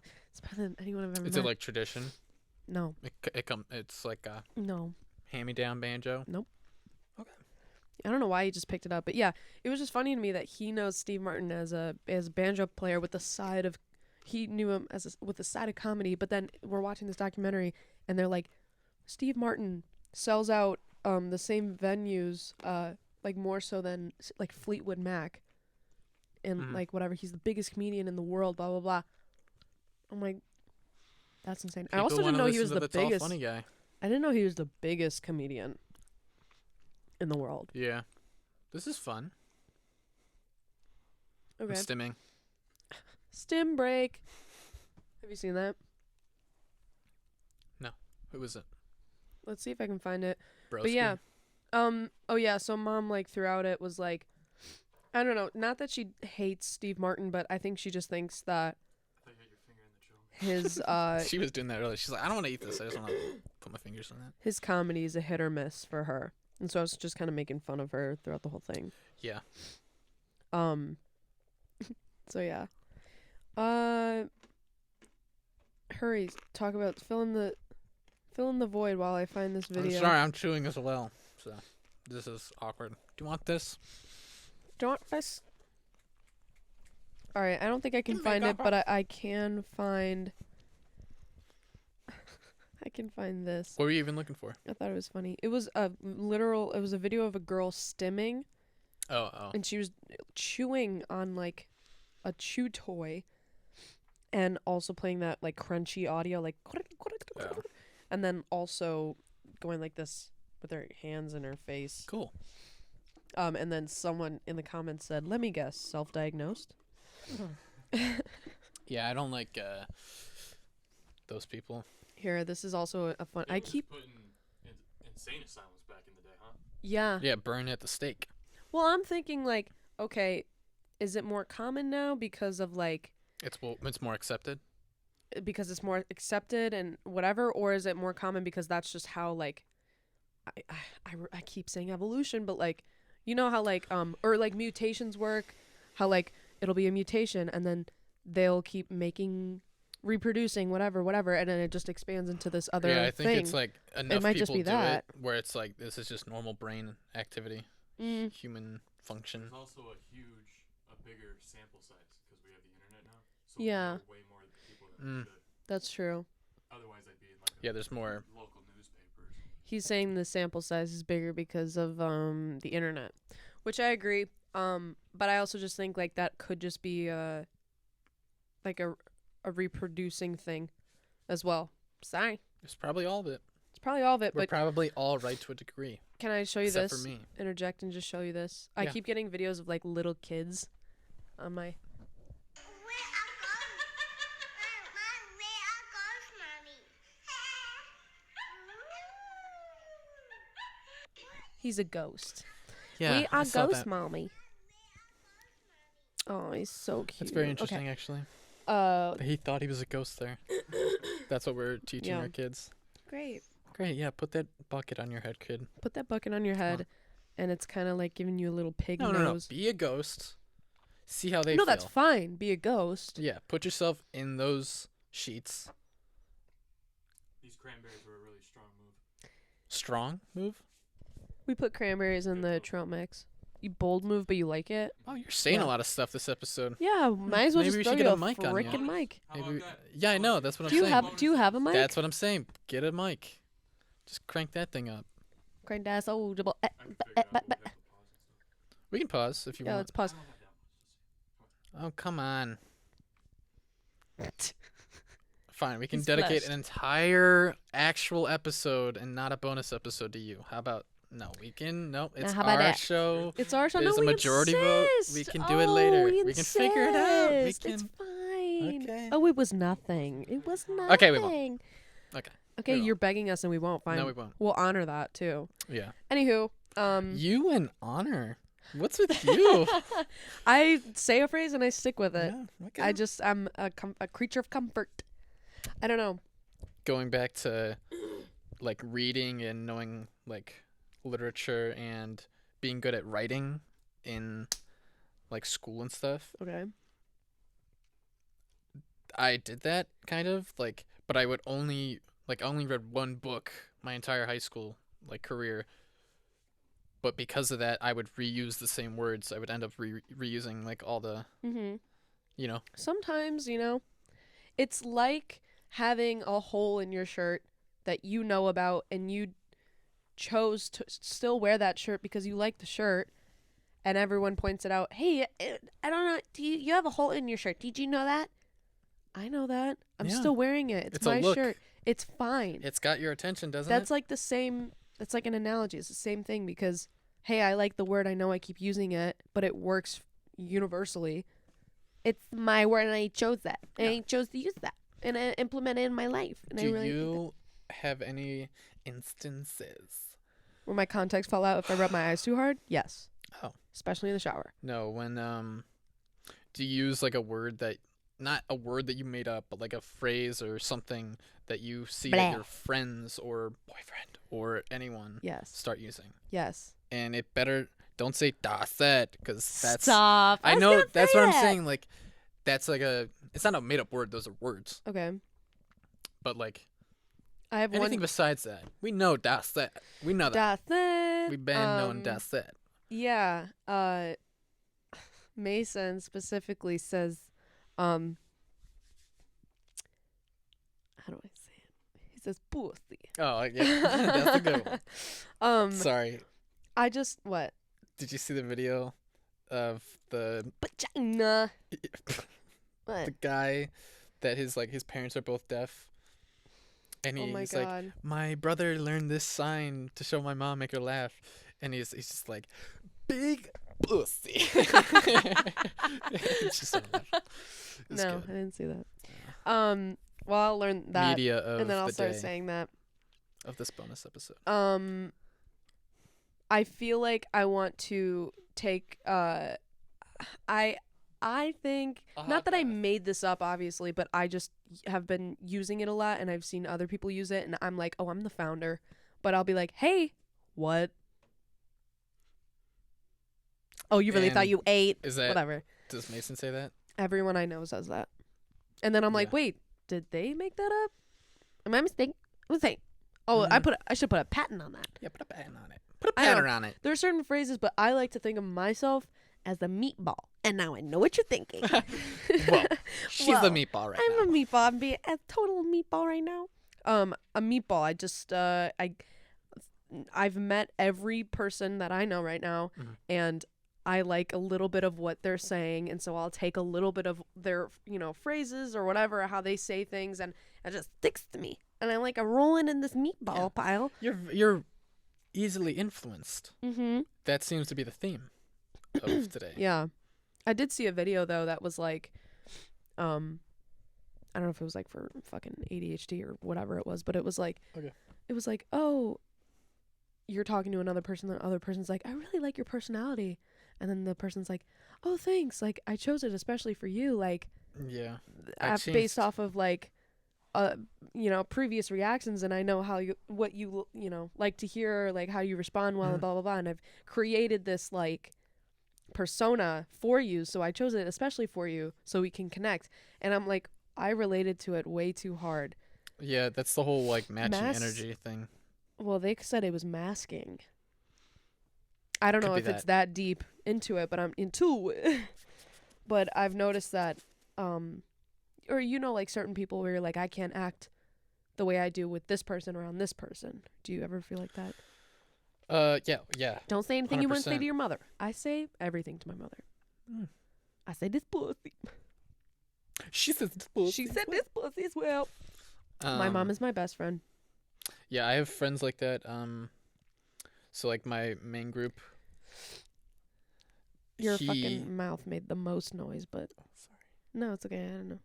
B: anyone I've ever
A: Is
B: met.
A: it like tradition?
B: No,
A: It's like a
B: no.
A: hand-me-down banjo.
B: I don't know why he just picked it up, but yeah, it was just funny to me that he knows Steve Martin as a banjo player with the side of, he knew him with the side of comedy. But then we're watching this documentary, and they're like, Steve Martin sells out the same venues, like more so than like Fleetwood Mac, and
A: Mhm.
B: like whatever. He's the biggest comedian in the world. Blah blah blah. I'm like, that's insane. I
A: People
B: also didn't
A: wanna
B: know he
A: listen
B: was
A: to
B: the
A: the tall,
B: biggest.
A: funny guy.
B: I didn't know he was the biggest comedian in the world.
A: Yeah. This is fun. I'm
B: Okay.
A: stimming.
B: Stim break. Have you seen that?
A: Who is it?
B: Let's see if I can find it.
A: Broski?
B: But yeah. Oh yeah, so mom like throughout it was like, I don't know, not that she hates Steve Martin, but I think she just thinks that
C: I thought you had your finger in the
B: his
A: She was doing that earlier. She's like, I don't want to eat this. I just want to put my fingers on that.
B: his comedy is a hit or miss for her. And so I was just kind of making fun of her throughout the whole thing.
A: Yeah.
B: So yeah. Hurry, talk about fill in the void while I find this video.
A: I'm sorry, I'm chewing as well. So this is awkward. Do you want this?
B: Don't this. All right, I don't think I can
A: Give me
B: find it,
A: that.
B: but I can find. I can find this.
A: What were you even looking for?
B: I thought it was funny. It was a literal. It was a video of a girl stimming,
A: Oh.
B: and she was chewing on like a chew toy, and also playing that like crunchy audio, like,
A: Oh.
B: and then also going like this with her hands in her face.
A: Cool.
B: And then someone in the comments said, "Let me guess, self-diagnosed."
A: Yeah, I don't like those people.
B: Here, this is also a fun.
C: They
B: I
C: were just
B: keep.
C: put in insane asylums back in the day, huh?
B: Yeah.
A: Yeah, burn at the stake.
B: Well, I'm thinking like, okay, is it more common now because of like
A: It's more accepted.
B: because it's more accepted and whatever, or is it more common because that's just how like I keep saying evolution, but like, you know how like or like mutations work, how like it'll be a mutation and then they'll keep reproducing whatever, and then it just expands into this other
A: Yeah, I think
B: thing.
A: it's like enough
B: might
A: people
B: just be
A: do
B: that.
A: it where it's like this is just normal brain activity, human function.
C: There's also a bigger sample size because we have the internet now. So
B: Yeah.
C: we know way more people than we should.
B: That's true.
C: Otherwise, I'd be in like
A: Yeah, there's more.
C: local newspapers.
B: He's saying the sample size is bigger because of the internet, which I agree. But I also just think like that could just be like a reproducing thing as well. Sorry.
A: It's probably all of it.
B: It's probably all of it,
A: We're
B: but
A: probably all right to a degree,
B: can I show you
A: except
B: this?
A: for me.
B: Interject and just show you this. I
A: Yeah.
B: keep getting videos of like little kids on my He's a ghost.
A: Yeah,
B: We
A: I
B: are
A: saw
B: ghost
A: that.
B: mommy. Oh, he's so cute.
A: That's very interesting, actually.
B: Okay.
A: He thought he was a ghost there. That's what we're teaching
B: Yeah.
A: our kids.
B: Great.
A: Great, yeah. Put that bucket on your head, kid.
B: Put that bucket on your head, and it's kind of like giving you a little pig
A: No.
B: nose.
A: Be a ghost. See how they
B: No,
A: feel.
B: that's fine. Be a ghost.
A: Yeah, put yourself in those sheets.
C: These cranberries were a really strong move.
A: Strong move.
B: We put cranberries in the trail mix. You bold move, but you like it.
A: Oh, you're saying
B: Yeah.
A: a lot of stuff this episode.
B: Yeah, might as well
A: Maybe we
B: just
A: should
B: throw
A: get
B: you
A: a mic on you.
B: freaking mic.
C: How
A: Maybe.
C: about that?
A: Yeah, I know. That's what
B: Do
A: I'm
B: you
A: saying.
B: have a mic?
A: That's what I'm saying. Get a mic. Just crank that thing up.
B: Crank that audible.
C: I can figure out what we have to pause and stuff.
A: We can pause if you
B: Yeah,
A: want.
B: let's pause.
C: I don't have that much.
A: Oh, come on. Fine, we can
B: He's
A: dedicate
B: flushed.
A: an entire actual episode and not a bonus episode to you. How about no? We can no. It's
B: how about
A: our
B: that?
A: show.
B: It's our show.
A: There's
B: No,
A: a
B: we
A: majority vote. We
B: insist.
A: can do it later.
B: Oh,
A: We can figure it out. We
B: insist. It's
A: can-
B: fine.
A: Okay.
B: Oh, it was nothing. It was nothing.
A: Okay, we won't. Okay.
B: Okay,
A: we
B: you're begging us, and we won't. Fine.
A: No, we won't.
B: We'll honor that too.
A: Yeah.
B: Anywho,
A: You and honor. What's with you?
B: I say a phrase and I stick with it.
A: Yeah, okay.
B: I'm a creature of comfort. I don't know.
A: Going back to like reading and knowing like literature and being good at writing in like school and stuff.
B: Okay.
A: I did that kind of like, but I would only like I only read one book my entire high school like career. But because of that, I would reuse the same words. I would end up reusing like all the,
B: Mm-hmm.
A: you know.
B: Sometimes, it's like having a hole in your shirt that you know about and you chose to still wear that shirt because you like the shirt and everyone points it out. Hey, I don't know. You have a hole in your shirt. Did you know that? I know that. I'm
A: Yeah.
B: still wearing it.
A: It's a
B: my
A: look.
B: shirt. It's fine.
A: It's got your attention, doesn't
B: That's
A: it?
B: like the same. That's like an analogy. It's the same thing because, hey, I like the word. I know I keep using it, but it works universally. It's my word, and I chose that. And
A: Yeah.
B: I chose to use that, and I implement it in my life. And I
A: Do
B: really think
A: you have any instances?
B: where my contacts fall out if I rub my eyes too hard? Yes.
A: Oh.
B: Especially in the shower.
A: No, when do you use like a word that not a word that you made up, but like a phrase or something that you see that
B: Blah.
A: your friends or boyfriend or anyone
B: Yes.
A: start using?
B: Yes.
A: And it better don't say das it because that's
B: Stop.
A: I
B: was
A: know
B: gonna
A: that's
B: say
A: what I'm
B: that.
A: saying. Like that's like it's not a made up word. Those are words.
B: Okay.
A: But like
B: I have
A: anything
B: one.
A: besides that, we know das it. We know that.
B: Das it.
A: We've been knowing das it.
B: Yeah. Mason specifically says, how do I say it? He says pussy.
A: Oh yeah, that's a good one. Sorry.
B: I just what?
A: Did you see the video of the
B: Vagina. What?
A: the guy that his parents are both deaf, and
B: Oh my
A: he's like,
B: god.
A: my brother learned this sign to show my mom, make her laugh, and he's just like, big pussy. It's just so much. It's
B: No,
A: good.
B: I didn't see that. Well, I'll learn that,
A: Media of
B: and then I'll
A: the
B: start
A: day
B: saying that.
A: of this bonus episode.
B: I feel like I want to take I think not that I made this up obviously, but I just have been using it a lot and I've seen other people use it and I'm like, "Oh, I'm the founder." But I'll be like, "Hey, what? Oh, you really thought
A: And
B: you ate?"
A: Is that
B: Whatever.
A: Does Mason say that?
B: Everyone I know says that. And then I'm like,
A: Yeah.
B: "Wait, did they make that up? Am I mistaken? What's that? Oh, I should put a patent on that."
A: Yeah, put a pattern on it. Put a
B: I know.
A: pattern on it.
B: There are certain phrases, but I like to think of myself as a meatball. And now I know what you're thinking.
A: Well, she's
B: Well,
A: the meatball right
B: I'm
A: now.
B: a meatball. I'm being a total meatball right now. A meatball. I just I've met every person that I know right now,
A: Mhm.
B: and I like a little bit of what they're saying, and so I'll take a little bit of their phrases or whatever, how they say things, and it just sticks to me. And I'm like, I'm rolling in this meatball
A: Yeah.
B: pile.
A: You're easily influenced.
B: Mm-hmm.
A: That seems to be the theme of today.
B: Yeah. I did see a video though that was like I don't know if it was like for fucking ADHD or whatever it was, but it was like
A: Okay.
B: it was like, "Oh, you're talking to another person, the other person's like, "I really like your personality." And then the person's like, "Oh, thanks. Like I chose it especially for you." Like
A: Yeah.
B: based
A: changed.
B: off of like previous reactions, and I know how what you like to hear, like how you respond well and blah blah blah, and I've created this like persona for you, so I chose it especially for you so we can connect. And I'm like, I related to it way too hard.
A: Yeah, that's the whole like matching
B: Mas-
A: energy thing.
B: Well, they said it was masking. I don't
A: Could
B: know
A: be
B: if it's that deep into it, but I'm into it. But I've noticed that or like certain people where you're like, I can't act the way I do with this person around this person. Do you ever feel like that?
A: Yeah.
B: Don't say anything you wouldn't say
A: 100%.
B: to your mother. I say everything to my mother.
A: Mm.
B: I say this pussy.
A: She says
B: She said this pussy as well. My mom is my best friend.
A: Yeah, I have friends like that. So like my main group.
B: Your fucking mouth made the most noise, but
A: Sorry.
B: no, it's okay. I don't know.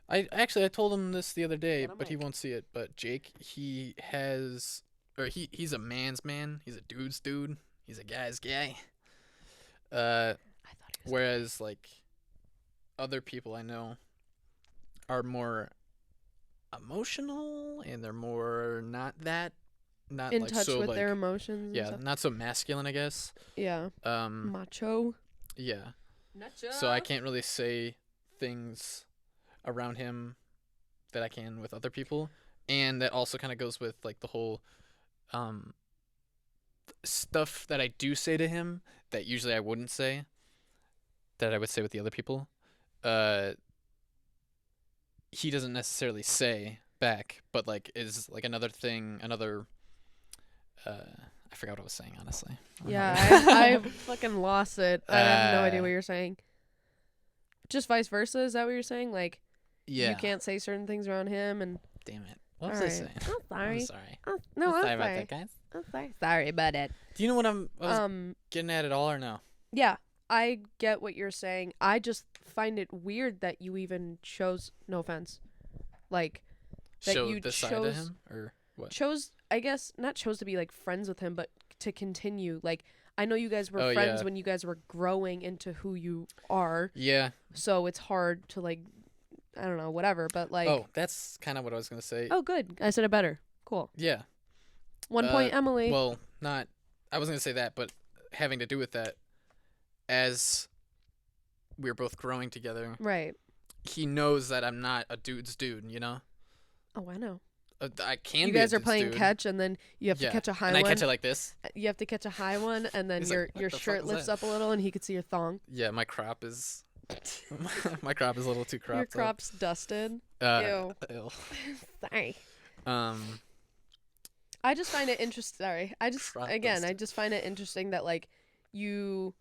A: I told him this the other day,
B: What am
A: but he
B: I-
A: won't see it. But Jake, he's a man's man. He's a dude's dude. He's a guy's guy.
B: I thought he was
A: Whereas like other people I know are more emotional and they're more not
B: In
A: like
B: touch
A: so
B: with
A: like
B: their emotions and
A: yeah,
B: stuff.
A: not so masculine, I guess.
B: Yeah.
A: Um
B: Macho.
A: yeah.
B: Nacho.
A: So I can't really say things around him that I can with other people. And that also kind of goes with like the whole um stuff that I do say to him that usually I wouldn't say that I would say with the other people. Uh he doesn't necessarily say back, but like is like another thing, another I forgot what I was saying, honestly.
B: Yeah, I fucking lost it. I have no idea
A: Uh,
B: what you're saying. Just vice versa, is that what you're saying? Like,
A: yeah.
B: you can't say certain things around him, and
A: Damn it. What was I
B: Alright.
A: saying?
B: I'm sorry.
A: I'm sorry.
B: No, I'm
A: sorry about
B: sorry.
A: that, guys.
B: I'm sorry. Sorry about it.
A: Do you know what I was getting at all or no?
B: Yeah, I get what you're saying. I just find it weird that you even chose. No offense, like that
A: Show
B: you
A: this side of
B: chose
A: him or what?
B: chose. I guess not chose to be like friends with him, but to continue. Like, I know you guys were
A: Oh,
B: friends
A: yeah.
B: when you guys were growing into who you are,
A: Yeah.
B: so it's hard to like, I don't know, whatever. But like,
A: Oh, that's kind of what I was gonna say.
B: oh, good. I said it better. Cool.
A: Yeah.
B: 1 point, Emily.
A: Well, not. I wasn't gonna say that, but having to do with that, as we were both growing together,
B: Right.
A: he knows that I'm not a dude's dude. You know,
B: Oh, I know.
A: I can.
B: You
A: be a
B: guys are
A: dude's
B: playing
A: dude.
B: catch, and then you have to
A: Yeah.
B: catch a high
A: and
B: one.
A: I catch it like this.
B: You have to catch a high one, and then
A: He's
B: your
A: like, "What
B: your
A: the fuck
B: shirt
A: was
B: lifts
A: that?"
B: up a little, and he could see your thong.
A: Yeah, my crop is. My crop is a little too cropped.
B: Your crop's dusted.
A: Up. Ew.
B: Sorry.
A: Um.
B: I just find it interesting. Sorry. I just
A: Crop
B: again, I
A: dusted.
B: just find it interesting that like you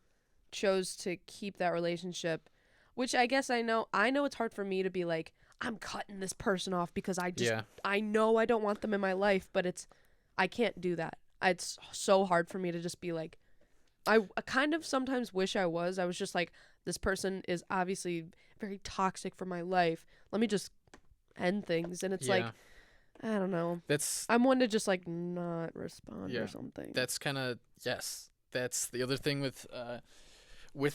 B: chose to keep that relationship, which I guess I know it's hard for me to be like, I'm cutting this person off because
A: Yeah.
B: I know I don't want them in my life, but I can't do that. It's so hard for me to just be like, I kind of sometimes wish I was just like, this person is obviously very toxic for my life. Let me just end things. And it's like, I don't know. I'm one to just like not respond or something.
A: That's kind of yes. That's the other thing with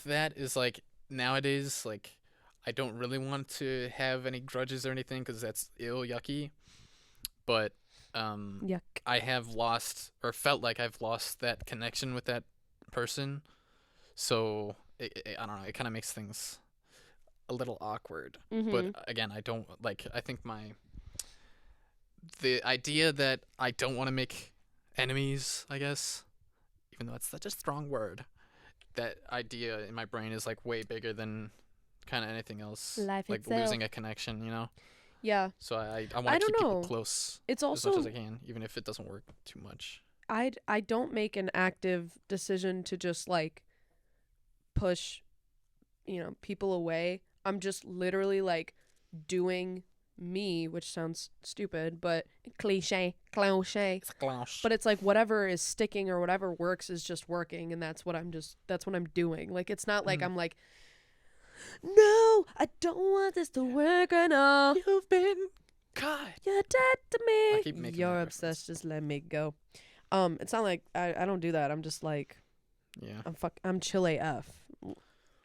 A: that is like nowadays like I don't really want to have any grudges or anything because that's yucky. But
B: Yuck.
A: I have lost or felt like I've lost that connection with that person. So I don't know. It kind of makes things a little awkward.
B: Mm-hmm.
A: But again, I don't like. I think the idea that I don't want to make enemies, I guess, even though it's such a strong word, that idea in my brain is like way bigger than kind of anything else.
B: Life
A: like
B: itself.
A: losing a connection, you know.
B: Yeah.
A: So I
B: I
A: want to
B: don't
A: keep
B: know.
A: people close
B: It's
A: as much
B: also
A: as I can, even if it doesn't work too much.
B: I don't make an active decision to just like push, people away. I'm just literally like doing me, which sounds stupid, but cliche. But it's like whatever is sticking or whatever works is just working, and that's what I'm doing. Like, it's not like I'm like, no, I don't want this to work right now.
A: You've been caught.
B: You're dead to
A: I
B: me.
A: keep making
B: You're
A: that
B: obsessed. Just let me go. It's not like I don't do that. I'm just like,
A: Yeah.
B: I'm chill AF.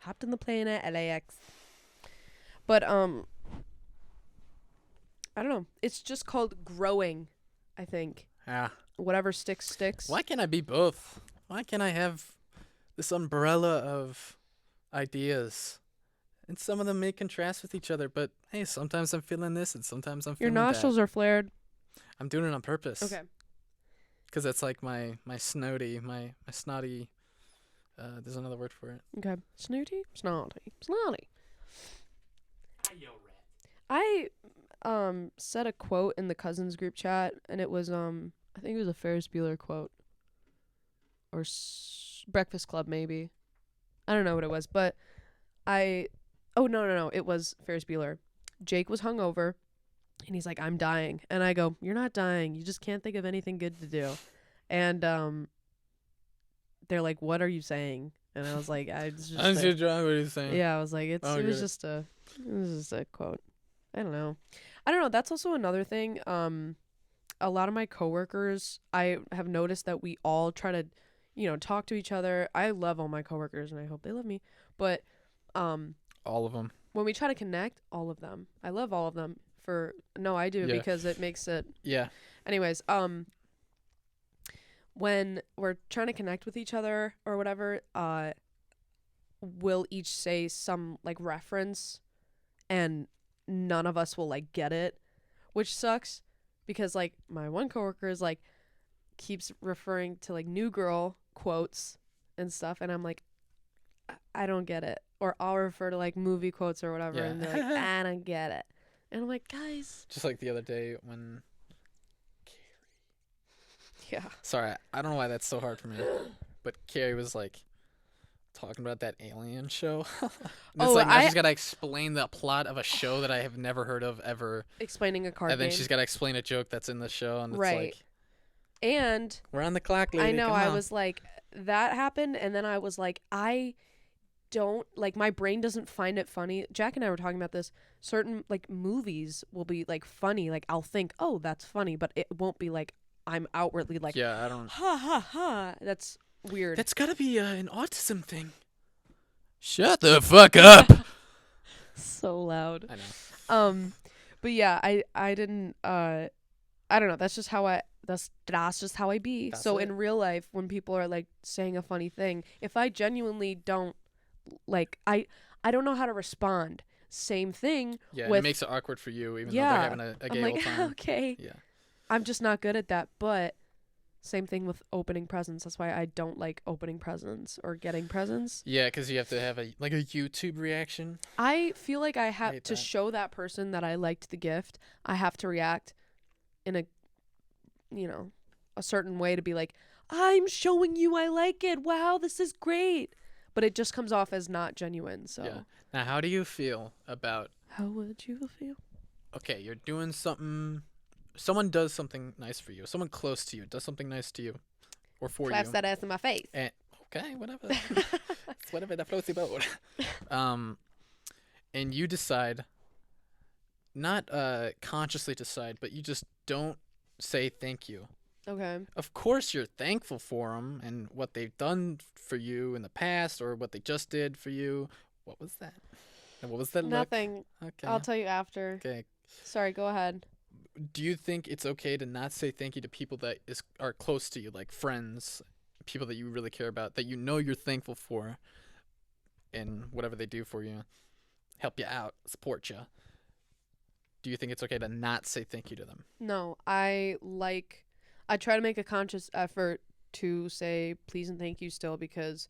B: Hopped in the plane at LAX. But I don't know. It's just called growing, I think.
A: Yeah.
B: Whatever sticks.
A: Why can't I be both? Why can't I have this umbrella of ideas? And some of them may contrast with each other, but hey, sometimes I'm feeling this and sometimes I'm
B: Your
A: feeling
B: nostrils
A: that.
B: are flared.
A: I'm doing it on purpose.
B: Okay.
A: Because that's like my snotty. There's another word for it.
B: Okay. Snooty? Snotty.
C: Hi-yo, rat.
B: I said a quote in the cousins group chat, and it was I think it was a Ferris Bueller quote or Breakfast Club maybe. I don't know what it was, but no, it was Ferris Bueller. Jake was hungover, and he's like, "I'm dying," and I go, "You're not dying. You just can't think of anything good to do," and they're like, "What are you saying?" And I was like,
A: I'm too drunk. What are you saying?
B: Yeah, I was like, it was just a quote. I don't know. That's also another thing. A lot of my coworkers, I have noticed that we all try to, talk to each other. I love all my coworkers, and I hope they love me. But
A: All of them.
B: when we try to connect, all of them, I love all of them. No, I do
A: Yeah.
B: because it makes it.
A: Yeah.
B: Anyways, when we're trying to connect with each other or whatever, we'll each say some like reference, and none of us will like get it, which sucks because like my one coworker is like keeps referring to like New Girl quotes and stuff, and I'm like, I don't get it. Or I'll refer to like movie quotes or whatever,
A: Yeah.
B: and they're like, I don't get it. And I'm like, guys.
A: Just like the other day when.
B: Yeah.
A: Sorry, I don't know why that's so hard for me, but Carrie was like talking about that alien show. And it's
B: Oh,
A: like now
B: I-
A: she's got to explain the plot of a show that I have never heard of ever,
B: Explaining a card
A: and then
B: game.
A: she's got to explain a joke that's in the show, and it's
B: Right.
A: like
B: And
A: we're on the clock, lady.
B: I know
A: come
B: I
A: on.
B: was like, that happened, and then I was like, I don't like, my brain doesn't find it funny. Jack and I were talking about this. Certain like movies will be like funny, like I'll think, oh, that's funny, but it won't be like I'm outwardly like,
A: Yeah, I don't.
B: ha ha ha. That's weird.
A: That's gotta be an autism thing. Shut the fuck up.
B: So loud.
A: I know.
B: But yeah, I didn't I don't know, that's just how that's just how I be.
A: That's
B: So
A: it.
B: in real life, when people are like saying a funny thing, if I genuinely don't like, I don't know how to respond. Same thing
A: Yeah, and
B: with
A: it makes it awkward for you, even though
B: yeah.
A: they're having a
B: I'm
A: gay
B: like,
A: old time.
B: okay.
A: Yeah.
B: I'm just not good at that. But same thing with opening presents. That's why I don't like opening presents or getting presents.
A: Yeah, because you have to have a YouTube reaction.
B: I feel like I have
A: hate
B: to
A: that.
B: show that person that I liked the gift. I have to react in a, a certain way to be like, I'm showing you I like it. Wow, this is great. But it just comes off as not genuine. So
A: Yeah. Now, how do you feel about?
B: how would you feel?
A: Okay, you're doing something. Someone does something nice for you. Someone close to you does something nice to you, or for
B: Claps
A: you.
B: that ass in my face.
A: And okay, whatever. It's whatever that floats your boat. And you decide, not consciously decide, but you just don't say thank you.
B: Okay.
A: Of course, you're thankful for them and what they've done for you in the past, or what they just did for you. What was that? And what was that
B: Nothing.
A: look? Okay.
B: I'll tell you after.
A: Okay.
B: Sorry, go ahead.
A: Do you think it's okay to not say thank you to people that are close to you, like friends, people that you really care about, that you know you're thankful for, and whatever they do for you, help you out, support you? Do you think it's okay to not say thank you to them?
B: No, I try to make a conscious effort to say please and thank you still because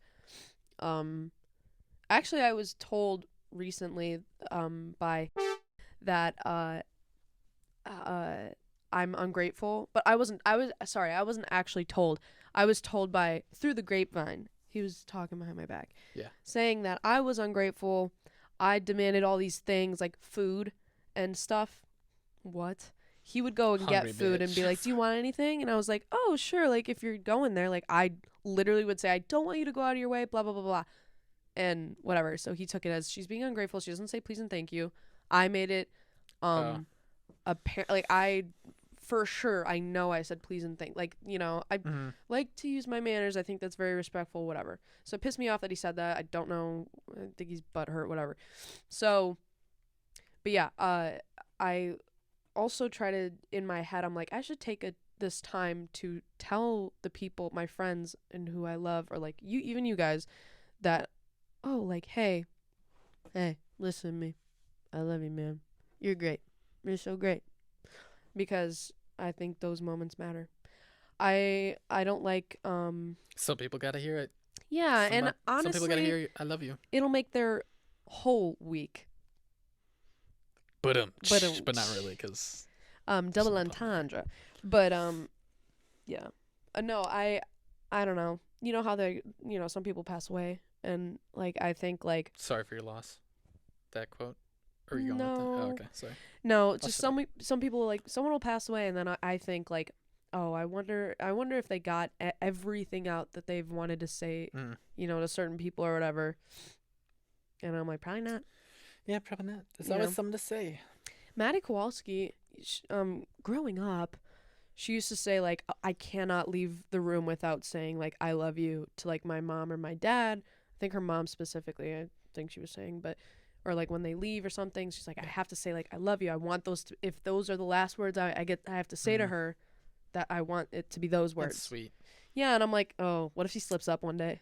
B: actually I was told recently by that I'm ungrateful, but I wasn't actually told. I was told by through the grapevine. He was talking behind my back.
A: Yeah.
B: Saying that I was ungrateful. I demanded all these things like food and stuff. What? He would go and
A: Hungry
B: get food and
A: bitch.
B: be like, "Do you want anything?" And I was like, "Oh, sure. Like if you're going there, like I literally would say, I don't want you to go out of your way, blah blah blah blah." And whatever. So he took it as she's being ungrateful. She doesn't say please and thank you. I made it like I for sure I know I said please and thank, like, I like to use my manners. I think that's very respectful, whatever. So it pissed me off that he said that. I don't know. I think he's butthurt, whatever. So but yeah, I also try to, in my head, I'm like, I should take this time to tell the people, my friends and who I love, or like even you guys, that, oh, like, hey, listen to me. I love you, man. You're great. You're so great. Because I think those moments matter. I don't like
A: Some people gotta hear it.
B: yeah, and
A: Some
B: honestly,
A: people gotta hear I love you.
B: it'll make their whole week.
A: But
B: But
A: not really, cause
B: Double
A: Some
B: entendre. But yeah. No, I don't know. You know how some people pass away, and like I think like
A: sorry for your loss. That quote. Or are you going with that? Oh,
B: No.
A: okay, sorry.
B: no, just
A: shut
B: some people, like someone will pass away, and then I think like, oh, I wonder if they got everything out that they've wanted to say,
A: Mm.
B: to certain people or whatever. And I'm like, probably not.
A: Yeah, probably not. There's
B: You
A: always
B: know.
A: something to say.
B: Maddie Kowalski, growing up, she used to say like, I cannot leave the room without saying like I love you to like my mom or my dad. I think her mom specifically. I think she was saying, but or like when they leave or something, she's like, I have to say like I love you. I want those to, if those are the last words I have to say to her, that I want it to be those words.
A: That's sweet.
B: Yeah, and I'm like, oh, what if she slips up one day?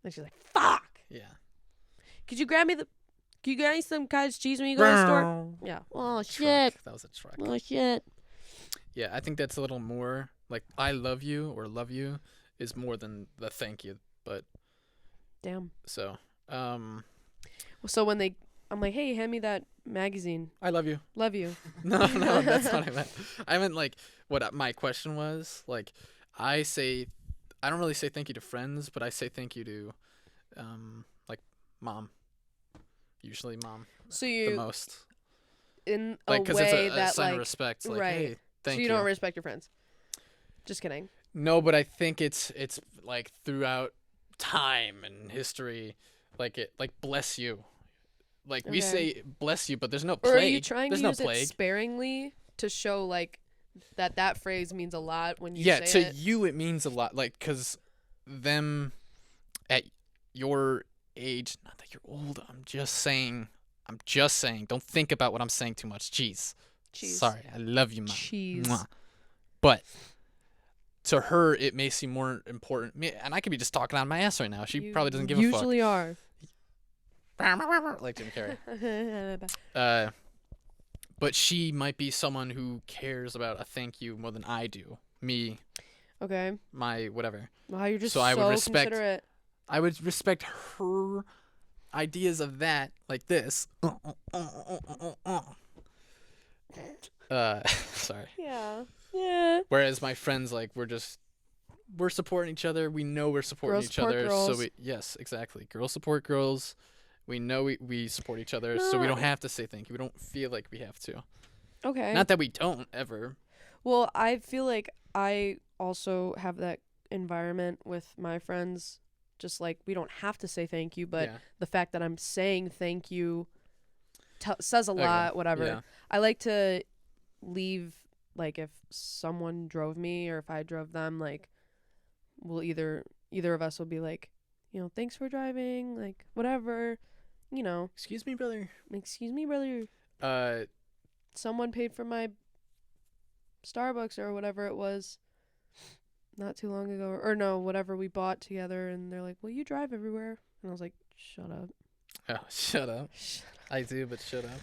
B: And she's like, fuck.
A: Yeah.
B: Could you get me some cottage cheese when you go to the store? Yeah. Oh shit.
A: Truck. That was a truck.
B: Oh shit.
A: Yeah, I think that's a little more like I love you or love you is more than the thank you. But
B: Damn.
A: so,
B: So when I'm like, hey, hand me that magazine.
A: I love you.
B: Love you.
A: No, that's not what I meant. I meant like what my question was. Like, I don't really say thank you to friends, but I say thank you to, like mom. Usually mom.
B: So
A: The
B: you
A: most.
B: in a
A: Like, because
B: way
A: it's a
B: that
A: sign
B: like
A: of respect. Like,
B: right.
A: hey, thank
B: so
A: you.
B: you don't respect your friends. Just kidding.
A: No, but I think it's like throughout time and history, like bless you. Like we
B: Okay.
A: say bless you, but there's no
B: Or
A: plague.
B: are you trying
A: there's
B: to
A: no
B: use
A: plague.
B: it sparingly to show like that phrase means a lot when you
A: Yeah,
B: say
A: to
B: it?
A: you it means a lot. Like, cause them at your age, not that you're old. I'm just saying. Don't think about what I'm saying too much. Jeez.
B: Cheese.
A: Sorry, I love you, mom.
B: Cheese.
A: Mwah. But to her, it may seem more important. And I could be just talking out my ass right now. She
B: You
A: probably doesn't give a fuck.
B: Usually are.
A: Like Jim Carrey. But she might be someone who cares about a thank you more than I do. Me,
B: Okay.
A: my whatever.
B: Wow, you're just
A: So I would respect-
B: considerate.
A: I would respect her ideas of that like this. Sorry.
B: Yeah. Yeah.
A: Whereas my friends, like, we're supporting each other. We know we're supporting
B: Girls
A: each
B: support
A: other.
B: girls.
A: So yes, exactly. Girls support girls. We know we support each other, so we don't have to say thank you. We don't feel like we have to.
B: Okay.
A: Not that we don't ever.
B: Well, I feel like I also have that environment with my friends. Just like we don't have to say thank you, but
A: Yeah.
B: the fact that I'm saying thank you says a
A: Okay.
B: lot, whatever.
A: Yeah.
B: I like to leave, like, if someone drove me or if I drove them, like, we'll either of us will be like, thanks for driving, like, whatever,
A: Excuse me, brother.
B: excuse me, brother.
A: Uh,
B: Someone paid for my Starbucks or whatever it was not too long ago, or no, whatever we bought together, and they're like, well, you drive everywhere. And I was like, shut up.
A: oh, shut up.
B: Shut up.
A: I do, but shut up.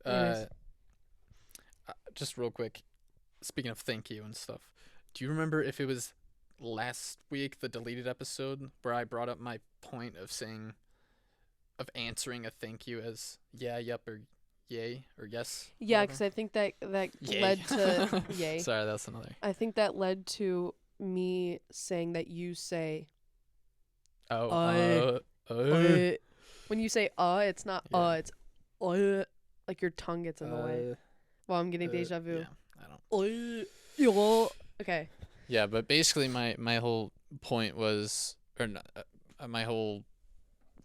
B: Anyways.
A: Just real quick. Speaking of thank you and stuff, do you remember if it was last week, the deleted episode, where I brought up my point of answering a thank you as yeah, yep, or yay, or yes?
B: Yeah,
A: whatever?
B: because I think that
A: Yay.
B: led to yay.
A: Sorry, that's another.
B: I think that led to me saying that you say
A: Oh,
B: when you say it's not
A: Yeah.
B: it's like your tongue gets in the way. Well, I'm getting deja vu.
A: Yeah, I don't.
B: Okay.
A: Yeah, but basically my whole point was, or not, my whole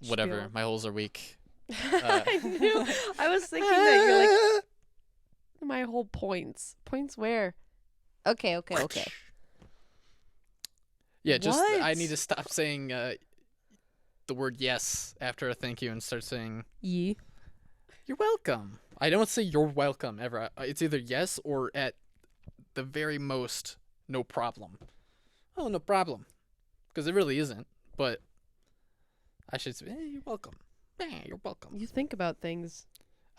A: whatever,
B: Spiel.
A: my holes are weak.
B: I knew. I was thinking that you're like my whole points. Points where? Okay.
A: Yeah, just I
B: What?
A: need to stop saying the word yes after a thank you and start saying
B: Ye.
A: you're welcome. I don't say you're welcome ever. It's either yes or at the very most no problem. Oh, no problem. Because it really isn't. But I should say, hey, you're welcome. Hey, you're welcome.
B: You think about things.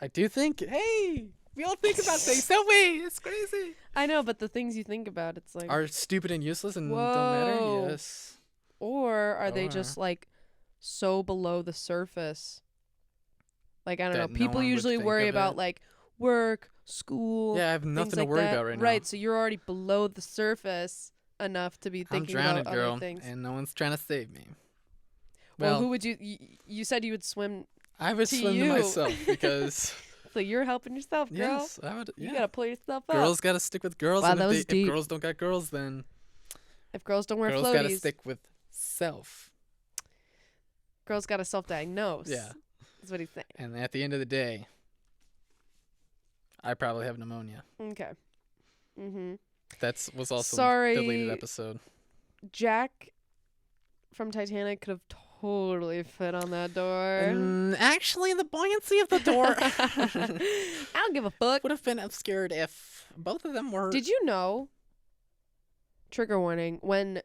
A: I do think, hey, we all think about things, don't we? It's crazy.
B: I know, but the things you think about, it's like,
A: Are stupid and useless and don't
B: Whoa.
A: matter? Yes.
B: or are they
A: Or-
B: just like so below the surface? Like, I don't know.
A: That no
B: People
A: one would
B: usually
A: think
B: worry
A: of
B: about
A: it.
B: like work, school.
A: Yeah, I have
B: things
A: nothing to
B: like
A: worry
B: that.
A: about right now.
B: Right, so you're already below the surface enough to be
A: I'm
B: thinking
A: drowning,
B: about
A: girl,
B: other things.
A: and no one's trying to save me.
B: Well, who would you said you would swim,
A: I would
B: to
A: swim
B: you?
A: to myself because
B: so you're helping yourself, girl.
A: yes, I would.
B: You
A: Yeah.
B: gotta pull yourself up.
A: Girls gotta stick with girls,
B: Wow,
A: and
B: that was
A: if
B: deep.
A: girls don't got girls, then
B: If girls don't wear
A: girls gotta
B: floaties,
A: stick with self.
B: girls gotta self-diagnose.
A: Yeah,
B: That's what he's saying.
A: and at the end of the day, I probably have pneumonia.
B: Okay. Mm-hmm.
A: Was also
B: Sorry.
A: deleted episode.
B: Jack from Titanic could have totally fit on that door.
A: Actually, the buoyancy of the door
B: I don't give a fuck.
A: would have been obscured if both of them were.
B: Did you know? Trigger warning: when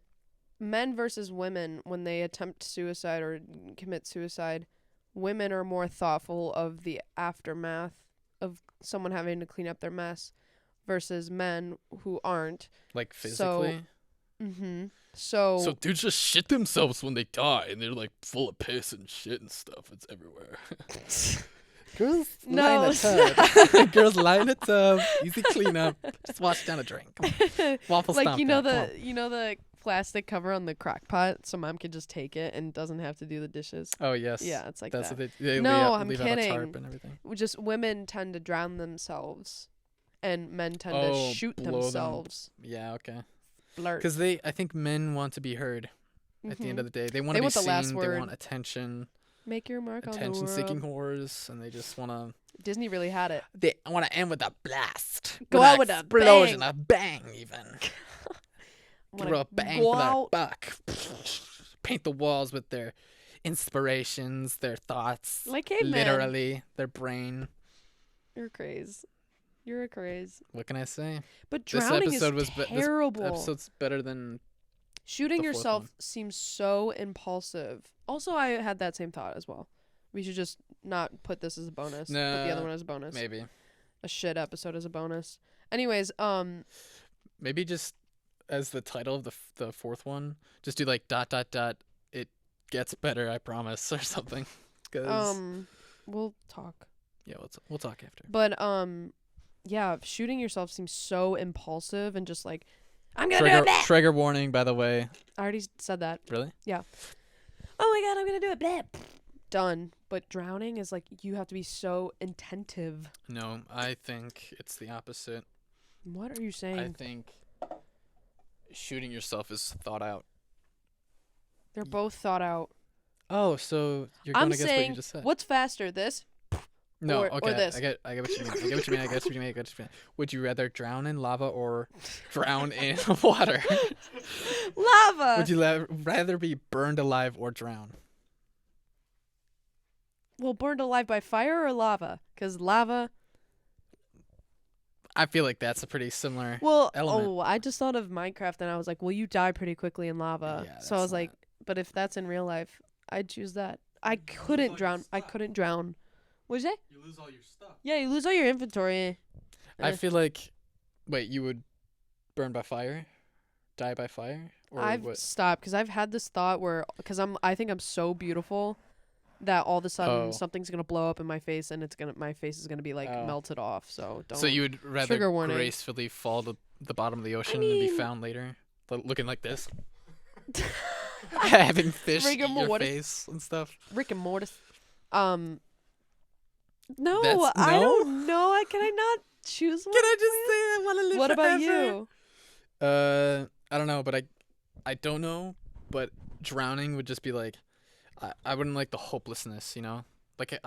B: men versus women, when they attempt suicide or commit suicide, women are more thoughtful of the aftermath of someone having to clean up their mess versus men who aren't.
A: Like physically?
B: So
A: dudes just shit themselves when they die, and they're like full of piss and shit and stuff. It's everywhere. Girls
B: No,
A: lie in a tub. Girls lie in a tub. Easy cleanup. Just wash down a drink. Waffle
B: like
A: stomp.
B: you know
A: down.
B: the plastic cover on the crock pot, so mom can just take it and doesn't have to do the dishes.
A: Oh yes.
B: Yeah, it's like
A: That's
B: that.
A: what they
B: No,
A: leave
B: I'm
A: out a
B: kidding.
A: tarp and everything.
B: Just women tend to drown themselves, and men tend
A: Oh,
B: to shoot
A: blow them.
B: themselves.
A: Yeah. Okay.
B: Blurt.
A: Because I think men want to be heard. At the end of the day, they want
B: They
A: to be
B: want the last
A: seen. They
B: word.
A: want attention.
B: Make your mark on the world.
A: Attention-seeking whores, and they just want to.
B: Disney really had it.
A: They want to end with a blast.
B: Go out with a
A: explosion,
B: bang.
A: a bang, even.
B: Wanna
A: Throw a bang
B: go
A: for their
B: out.
A: buck. Paint the walls with their inspirations, their thoughts.
B: Like caveman.
A: Literally, their brain.
B: You're crazy. You're a craze.
A: What can I say?
B: But
A: This
B: drowning
A: episode
B: is
A: was
B: terrible.
A: This episode's better than.
B: Shooting
A: the fourth
B: yourself
A: one.
B: seems so impulsive. Also, I had that same thought as well. We should just not put this as a bonus. Put the other
A: Nah,
B: one as a bonus.
A: Maybe.
B: A shit episode as a bonus. Anyways,
A: Maybe just as the title of the fourth one, just do like ... It gets better, I promise, or something. 'Cause
B: we'll talk.
A: yeah, we'll talk after.
B: But yeah, shooting yourself seems so impulsive and just like I'm gonna do it.
A: Trigger warning, by the way.
B: I already said that.
A: Really?
B: Yeah. Oh my god, I'm gonna do it. Blah. Done. But drowning is like you have to be so attentive.
A: No, I think it's the opposite.
B: What are you saying?
A: I think shooting yourself is thought out.
B: They're both thought out.
A: Oh, so you're going
B: I'm
A: against what
B: saying,
A: you just said.
B: what's faster, this?
A: No,
B: or
A: okay.
B: this?
A: I get what you mean. I get what you mean. Would you rather drown in lava or drown in water?
B: Lava.
A: Would you rather be burned alive or drown?
B: Well, burned alive by fire or lava? Because lava.
A: I feel like that's a pretty similar
B: Well,
A: element.
B: I just thought of Minecraft and I was like, well, you die pretty quickly in lava.
A: Yeah,
B: So I
A: that's
B: was like, but if that's in real life, I'd choose that. I couldn't drown. I couldn't drown. What'd you say?
C: You lose all your stuff.
B: Yeah, you lose all your inventory.
A: I feel like, wait, you would burn by fire, die by fire, or
B: I've
A: what?
B: stopped because I've had this thought where, because I think I'm so beautiful that all of a sudden
A: Oh.
B: something's gonna blow up in my face and my face is gonna be like
A: Oh.
B: melted off. So don't.
A: So you would rather
B: Trigger warning.
A: gracefully fall to the bottom of the ocean and be
B: mean-
A: found later, looking like this, having fish
B: Rigor
A: eat your
B: mortis.
A: face and stuff.
B: Rick and Mortis. No,
A: That's-
B: I
A: no?
B: don't know. Can I not choose one?
A: Can I just say I want to live
B: What about
A: forever?
B: you?
A: I don't know, but I don't know, but drowning would just be like, I wouldn't like the hopelessness, you know? Like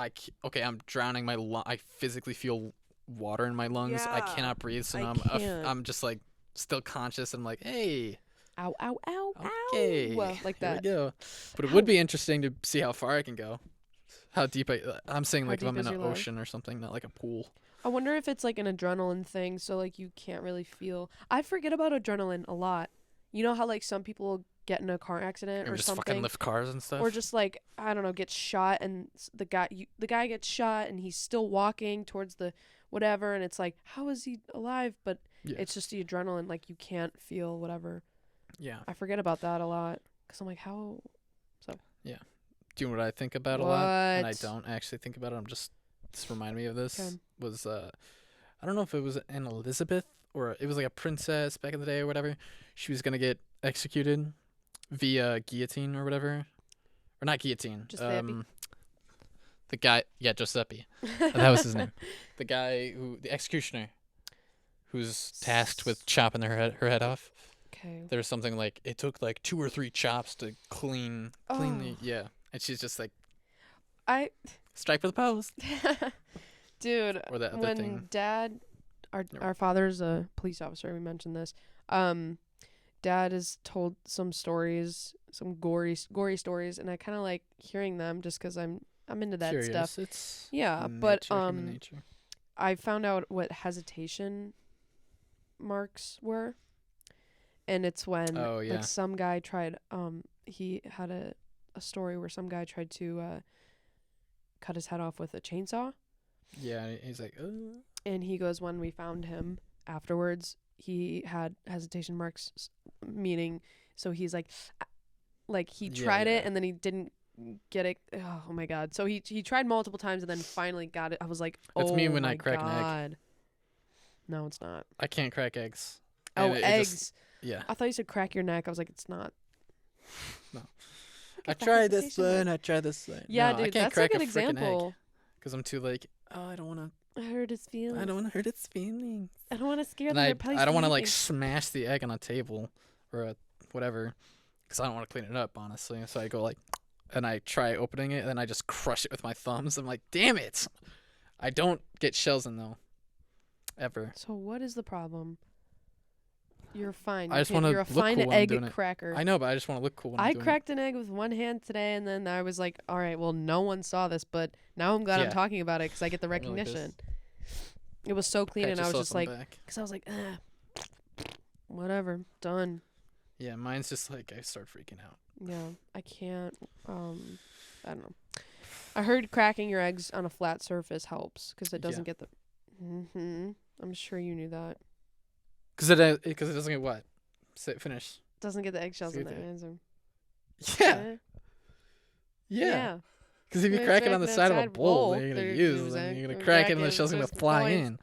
A: okay, I'm drowning, I physically feel water in my lungs. I
B: Yeah,
A: cannot breathe, so
B: I
A: now
B: can't.
A: I'm just like still conscious. I'm like, hey,
B: Ow, ow, ow,
A: okay,
B: ow. Like
A: here
B: that.
A: we go. But it would be interesting to see how far I can go. How deep I'm saying
B: How
A: like if I'm
B: deep
A: in
B: is
A: an
B: your love?
A: ocean or something, not like a pool.
B: I wonder if it's like an adrenaline thing, so like you can't really feel. I forget about adrenaline a lot. You know how like some people get in a car accident
A: Or
B: or
A: just fucking
B: something,
A: lift cars and stuff.
B: or just like I don't know, gets shot and the guy gets shot and he's still walking towards the whatever, and it's like how is he alive? But
A: yeah.
B: it's just the adrenaline, like you can't feel whatever.
A: Yeah.
B: I forget about that a lot because I'm like how.
A: Do you know what I think about a lot? And I
B: What?
A: don't actually think about it. This reminded me of this.
B: Okay.
A: Was I don't know if it was an Elizabeth or it was like a princess back in the day or whatever. She was gonna get executed via guillotine or whatever, or not guillotine.
B: Giuseppe.
A: The guy, yeah, Giuseppe. That was his name. The executioner, who's tasked with chopping her head off.
B: Okay.
A: There was something like it took like 2 or 3 chops to clean the
B: Oh.
A: yeah, and she's just like
B: I
A: strike for the pose.
B: dude,
A: Or that other
B: when
A: thing.
B: Dad,
A: Never-
B: our father's a police officer. We mentioned this. dad has told some stories, some gory stories, and I kind of like hearing them just because I'm into that
A: Curious.
B: stuff.
A: It's
B: Yeah,
A: nature,
B: but
A: human nature.
B: I found out what hesitation marks were, and it's when
A: Oh, yeah.
B: like some guy tried. He had a story where some guy tried to cut his head off with a chainsaw.
A: Yeah, he's like,
B: And he goes, when we found him afterwards, he had hesitation marks, meaning, so he's like he
A: Yeah,
B: tried it
A: yeah.
B: and then he didn't get it. Oh my God. So he tried multiple times and then finally got it. I was like, oh
A: That's me when
B: my
A: I crack an egg.
B: God. No, it's not.
A: I can't crack eggs.
B: Oh,
A: And it
B: eggs.
A: just- yeah.
B: I thought you said crack your neck. I was like, it's not.
A: No.
B: Look
A: I
B: at the
A: tried this
B: hesitation mark.
A: one. I tried this one.
B: Yeah,
A: no,
B: dude,
A: I can't
B: that's
A: crack
B: a good
A: a freaking egg
B: example.
A: because I'm too like, oh, I don't want to.
B: I hurt his feelings.
A: I don't want to hurt its feelings.
B: I don't want to scare
A: And
B: them.
A: I
B: They're probably
A: don't want to like
B: sleeping.
A: smash the egg on a table or whatever because I don't want to clean it up honestly. So I go like, and I try opening it and then I just crush it with my thumbs. I'm like, damn it! I don't get shells in though, ever.
B: So what is the problem? You're fine.
A: I just
B: want to. You're a
A: look
B: fine
A: cool when I'm
B: egg
A: doing it.
B: cracker.
A: I know, but I just want to look cool when I'm
B: I
A: doing
B: cracked an egg with one hand today, and then I was like, all right, well, no one saw this, but now I'm glad I'm
A: Yeah.
B: talking about it because I get the
A: I really like this.
B: recognition. It was so
A: it.
B: clean,
A: Pat
B: and I was
A: yourself
B: just
A: on the
B: like,
A: back.
B: because I was like, whatever, done.
A: Yeah, mine's just like I start freaking out.
B: Yeah, I can't. I don't know. I heard cracking your eggs on a flat surface helps because it doesn't
A: Yeah.
B: get the. I'm sure you knew that.
A: Because it doesn't get what? Finish.
B: Doesn't get the eggshells in
A: See
B: there.
A: that.
B: Answer.
A: Yeah.
B: Yeah.
A: Yeah. Because if you
B: Yeah,
A: crack it on
B: crack
A: the
B: that
A: side of a
B: side
A: bowl
B: bowl,
A: that you're going
B: there
A: to
B: you
A: use,
B: go,
A: then you're going to
B: crack
A: crack it and the
B: it,
A: shell's going to
B: just
A: fly
B: points.
A: in.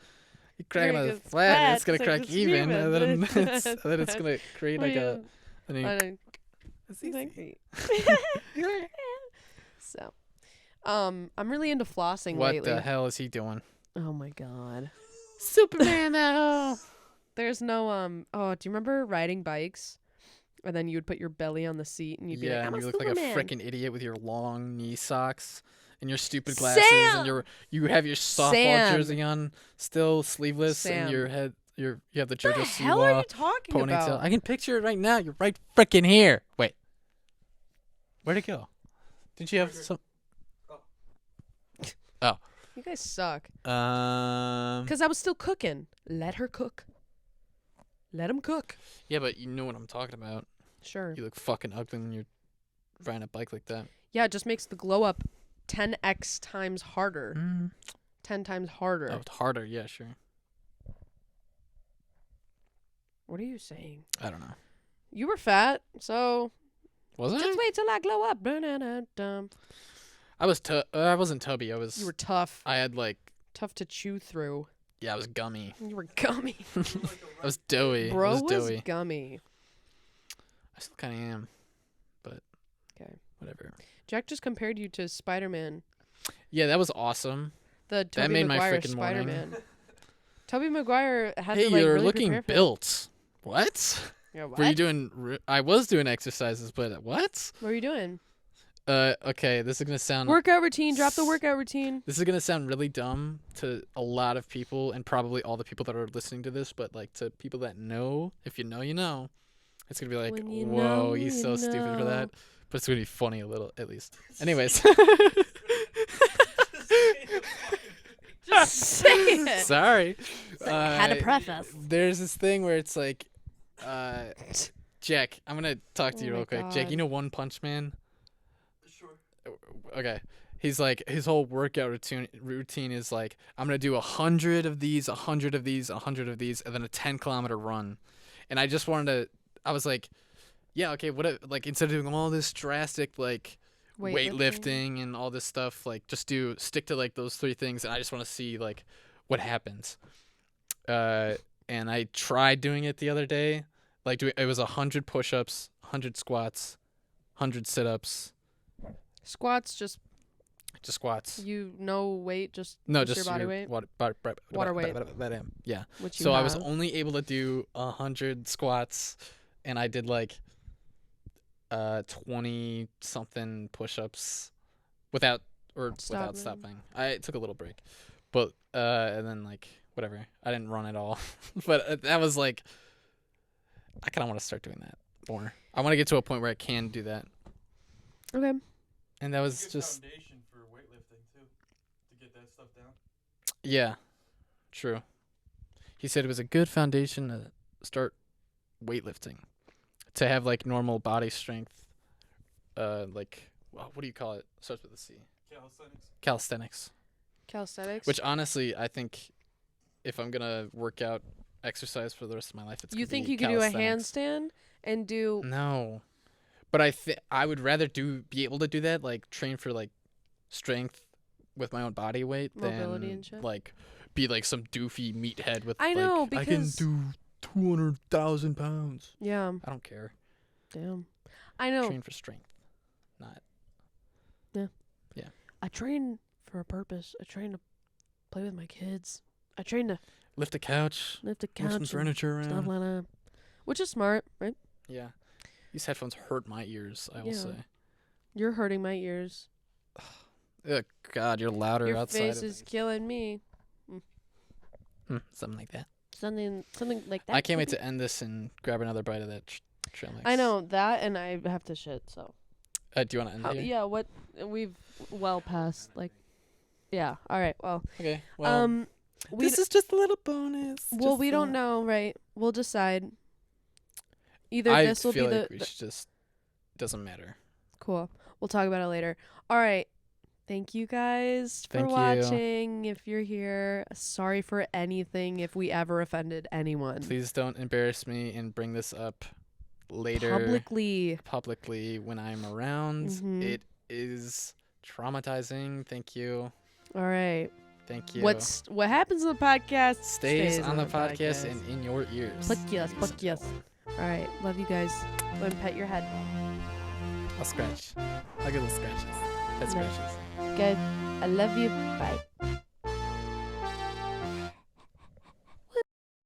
A: You crack it on the
B: It's
A: flat, and
B: flat,
A: it's going to
B: so
A: crack
B: it's
A: even, and then
B: even.
A: it's going to create like a... And then
B: I
A: you,
B: don't.
A: it's easy.
B: Thank you. So, I'm really into flossing
A: What
B: lately.
A: the hell is he doing?
B: Oh my God.
A: Superman though.
B: There's no Oh, do you remember riding bikes? And then you would put your belly on the seat, and you'd be like,
A: Yeah,
B: "I'm
A: and
B: a
A: you look like a
B: Superman."
A: freaking idiot with your long knee socks and your stupid glasses, and you have your softball
B: Sam!
A: jersey on, still sleeveless,
B: Sam.
A: and your head you have the
B: What the
A: JoJo
B: hell are
A: Siwa
B: you talking
A: ponytail.
B: about?
A: I can picture it right now. You're right freaking here. Wait, where'd it go? Did you have some?
B: You guys suck.
A: Um.
B: Because I was still cooking. Let her cook. Let him cook.
A: Yeah, but you know what I'm talking about.
B: Sure.
A: You look fucking ugly when you're riding a bike like that.
B: Yeah, it just makes the glow up 10x times harder. 10 times harder.
A: Oh, it's harder. Yeah, sure.
B: What are you saying?
A: I don't know.
B: You were fat, so
A: Was I?
B: just wait till I glow up. Dun-dun-dun-dun.
A: I was. I wasn't tubby. I was.
B: You were tough.
A: I had like.
B: Tough to chew through.
A: Yeah, I was gummy.
B: You were gummy.
A: I was doughy.
B: Bro
A: I was
B: was
A: doughy.
B: gummy.
A: I still kind of am, but
B: Okay.
A: whatever.
B: Jack just compared you to Spider-Man.
A: Yeah, that was awesome.
B: The Tobey
A: made my
B: Maguire
A: freaking morning.
B: Spider-Man. Tobey Maguire had
A: Hey,
B: to like
A: you're
B: really
A: looking
B: prepare for
A: built. What?
B: Yeah, what?
A: Were you doing? I was doing exercises, but what?
B: What were you doing?
A: Okay, this is gonna sound.
B: Workout routine. Drop the workout routine.
A: This is gonna sound really dumb to a lot of people, and probably all the people that are listening to this. But like to people that know, if you know, you know. It's gonna be like,
B: When you
A: whoa,
B: know,
A: he's
B: you
A: so stupid for that.
B: know.
A: But it's gonna be funny a little, at least. Anyways.
B: Just say it.
A: Sorry.
B: Had to preface.
A: There's this thing where it's like, Jack, I'm gonna talk to
B: Oh
A: you
B: my
A: real quick. Jack,
B: God.
A: you know One Punch Man?
C: Sure.
A: Okay. He's like, his whole workout routine is like, I'm gonna do 100 of these, 100 of these, 100 of these, and then a 10-kilometer run. And I just wanted to. I was like, yeah, okay. What if, like instead of doing all this drastic like weightlifting and all this stuff, like just stick to like those 3 things, and I just want to see like what happens. And I tried doing it the other day. Like it was 100 push-ups, 100 squats, 100 sit-ups,
B: Squats, just
A: squats.
B: weight, just
A: No,
B: just
A: just
B: your body
A: your
B: weight,
A: water
B: weight.
A: Yeah.
B: which you
A: So I
B: have.
A: was only able to do 100 squats, and I did like 20 something push-ups without stopping. I took a little break, but and then like whatever. I didn't run at all, but that was like I kind of want to start doing that more. I want to get to a point where I can do that.
B: Okay.
A: And that was
C: It's a good
A: just
C: foundation for weightlifting too, to get that stuff down.
A: yeah, true. He said it was a good foundation to start weightlifting, to have like normal body strength. Like what do you call it? Starts with a C.
C: Calisthenics.
A: Calisthenics.
B: Calisthenics.
A: Which honestly, I think if I'm gonna work out, exercise for the rest of my life, it's
B: you
A: gonna
B: think
A: be
B: you could do a
A: calisthenics.
B: handstand and do
A: No, but I would rather be able to do that, like train for like strength with my own body weight
B: Mobility
A: than
B: and shit?
A: like be like some doofy meathead with
B: I know,
A: like I can
B: because-
A: do 200,000 pounds.
B: yeah.
A: I don't care.
B: Damn. I know.
A: Train for strength, not
B: I train for a purpose. I train to play with my kids. I train to
A: lift a couch,
B: lift a
A: move some
B: couch and
A: furniture
B: stuff
A: around.
B: like that. Which is smart, right?
A: Yeah, these headphones hurt my ears. I will
B: Yeah.
A: say.
B: You're hurting my ears.
A: Oh God, you're louder
B: Your
A: outside.
B: face
A: of
B: is
A: things.
B: killing me.
A: Something like that.
B: Something like that.
A: I can't wait to end this and grab another bite of that trail mix.
B: I know that, and I have to shit. So
A: Do you want to end it here?
B: yeah, what we've well past like. Yeah. All right. Well.
A: Okay. Well,
B: We
A: this is just a little bonus.
B: well
A: just
B: we don't
A: a-
B: know, right? We'll decide. Either
A: I
B: this will
A: feel
B: be
A: like
B: the
A: we should just. Doesn't matter.
B: cool. We'll talk about it later. All right. Thank you guys for
A: Thank you.
B: watching. If you're here, sorry for anything if we ever offended anyone.
A: Please don't embarrass me and bring this up later
B: Publicly.
A: when I'm around.
B: Mhm.
A: It is traumatizing. Thank you.
B: All right.
A: Thank you.
B: What happens on the podcast
A: stays on the podcast and in your ears.
B: Fuck yes. All right. Love you guys. Go and pet your head.
A: I'll scratch. I'll get little scratches. Head
B: Nice.
A: scratches.
B: Good. I love you. Bye.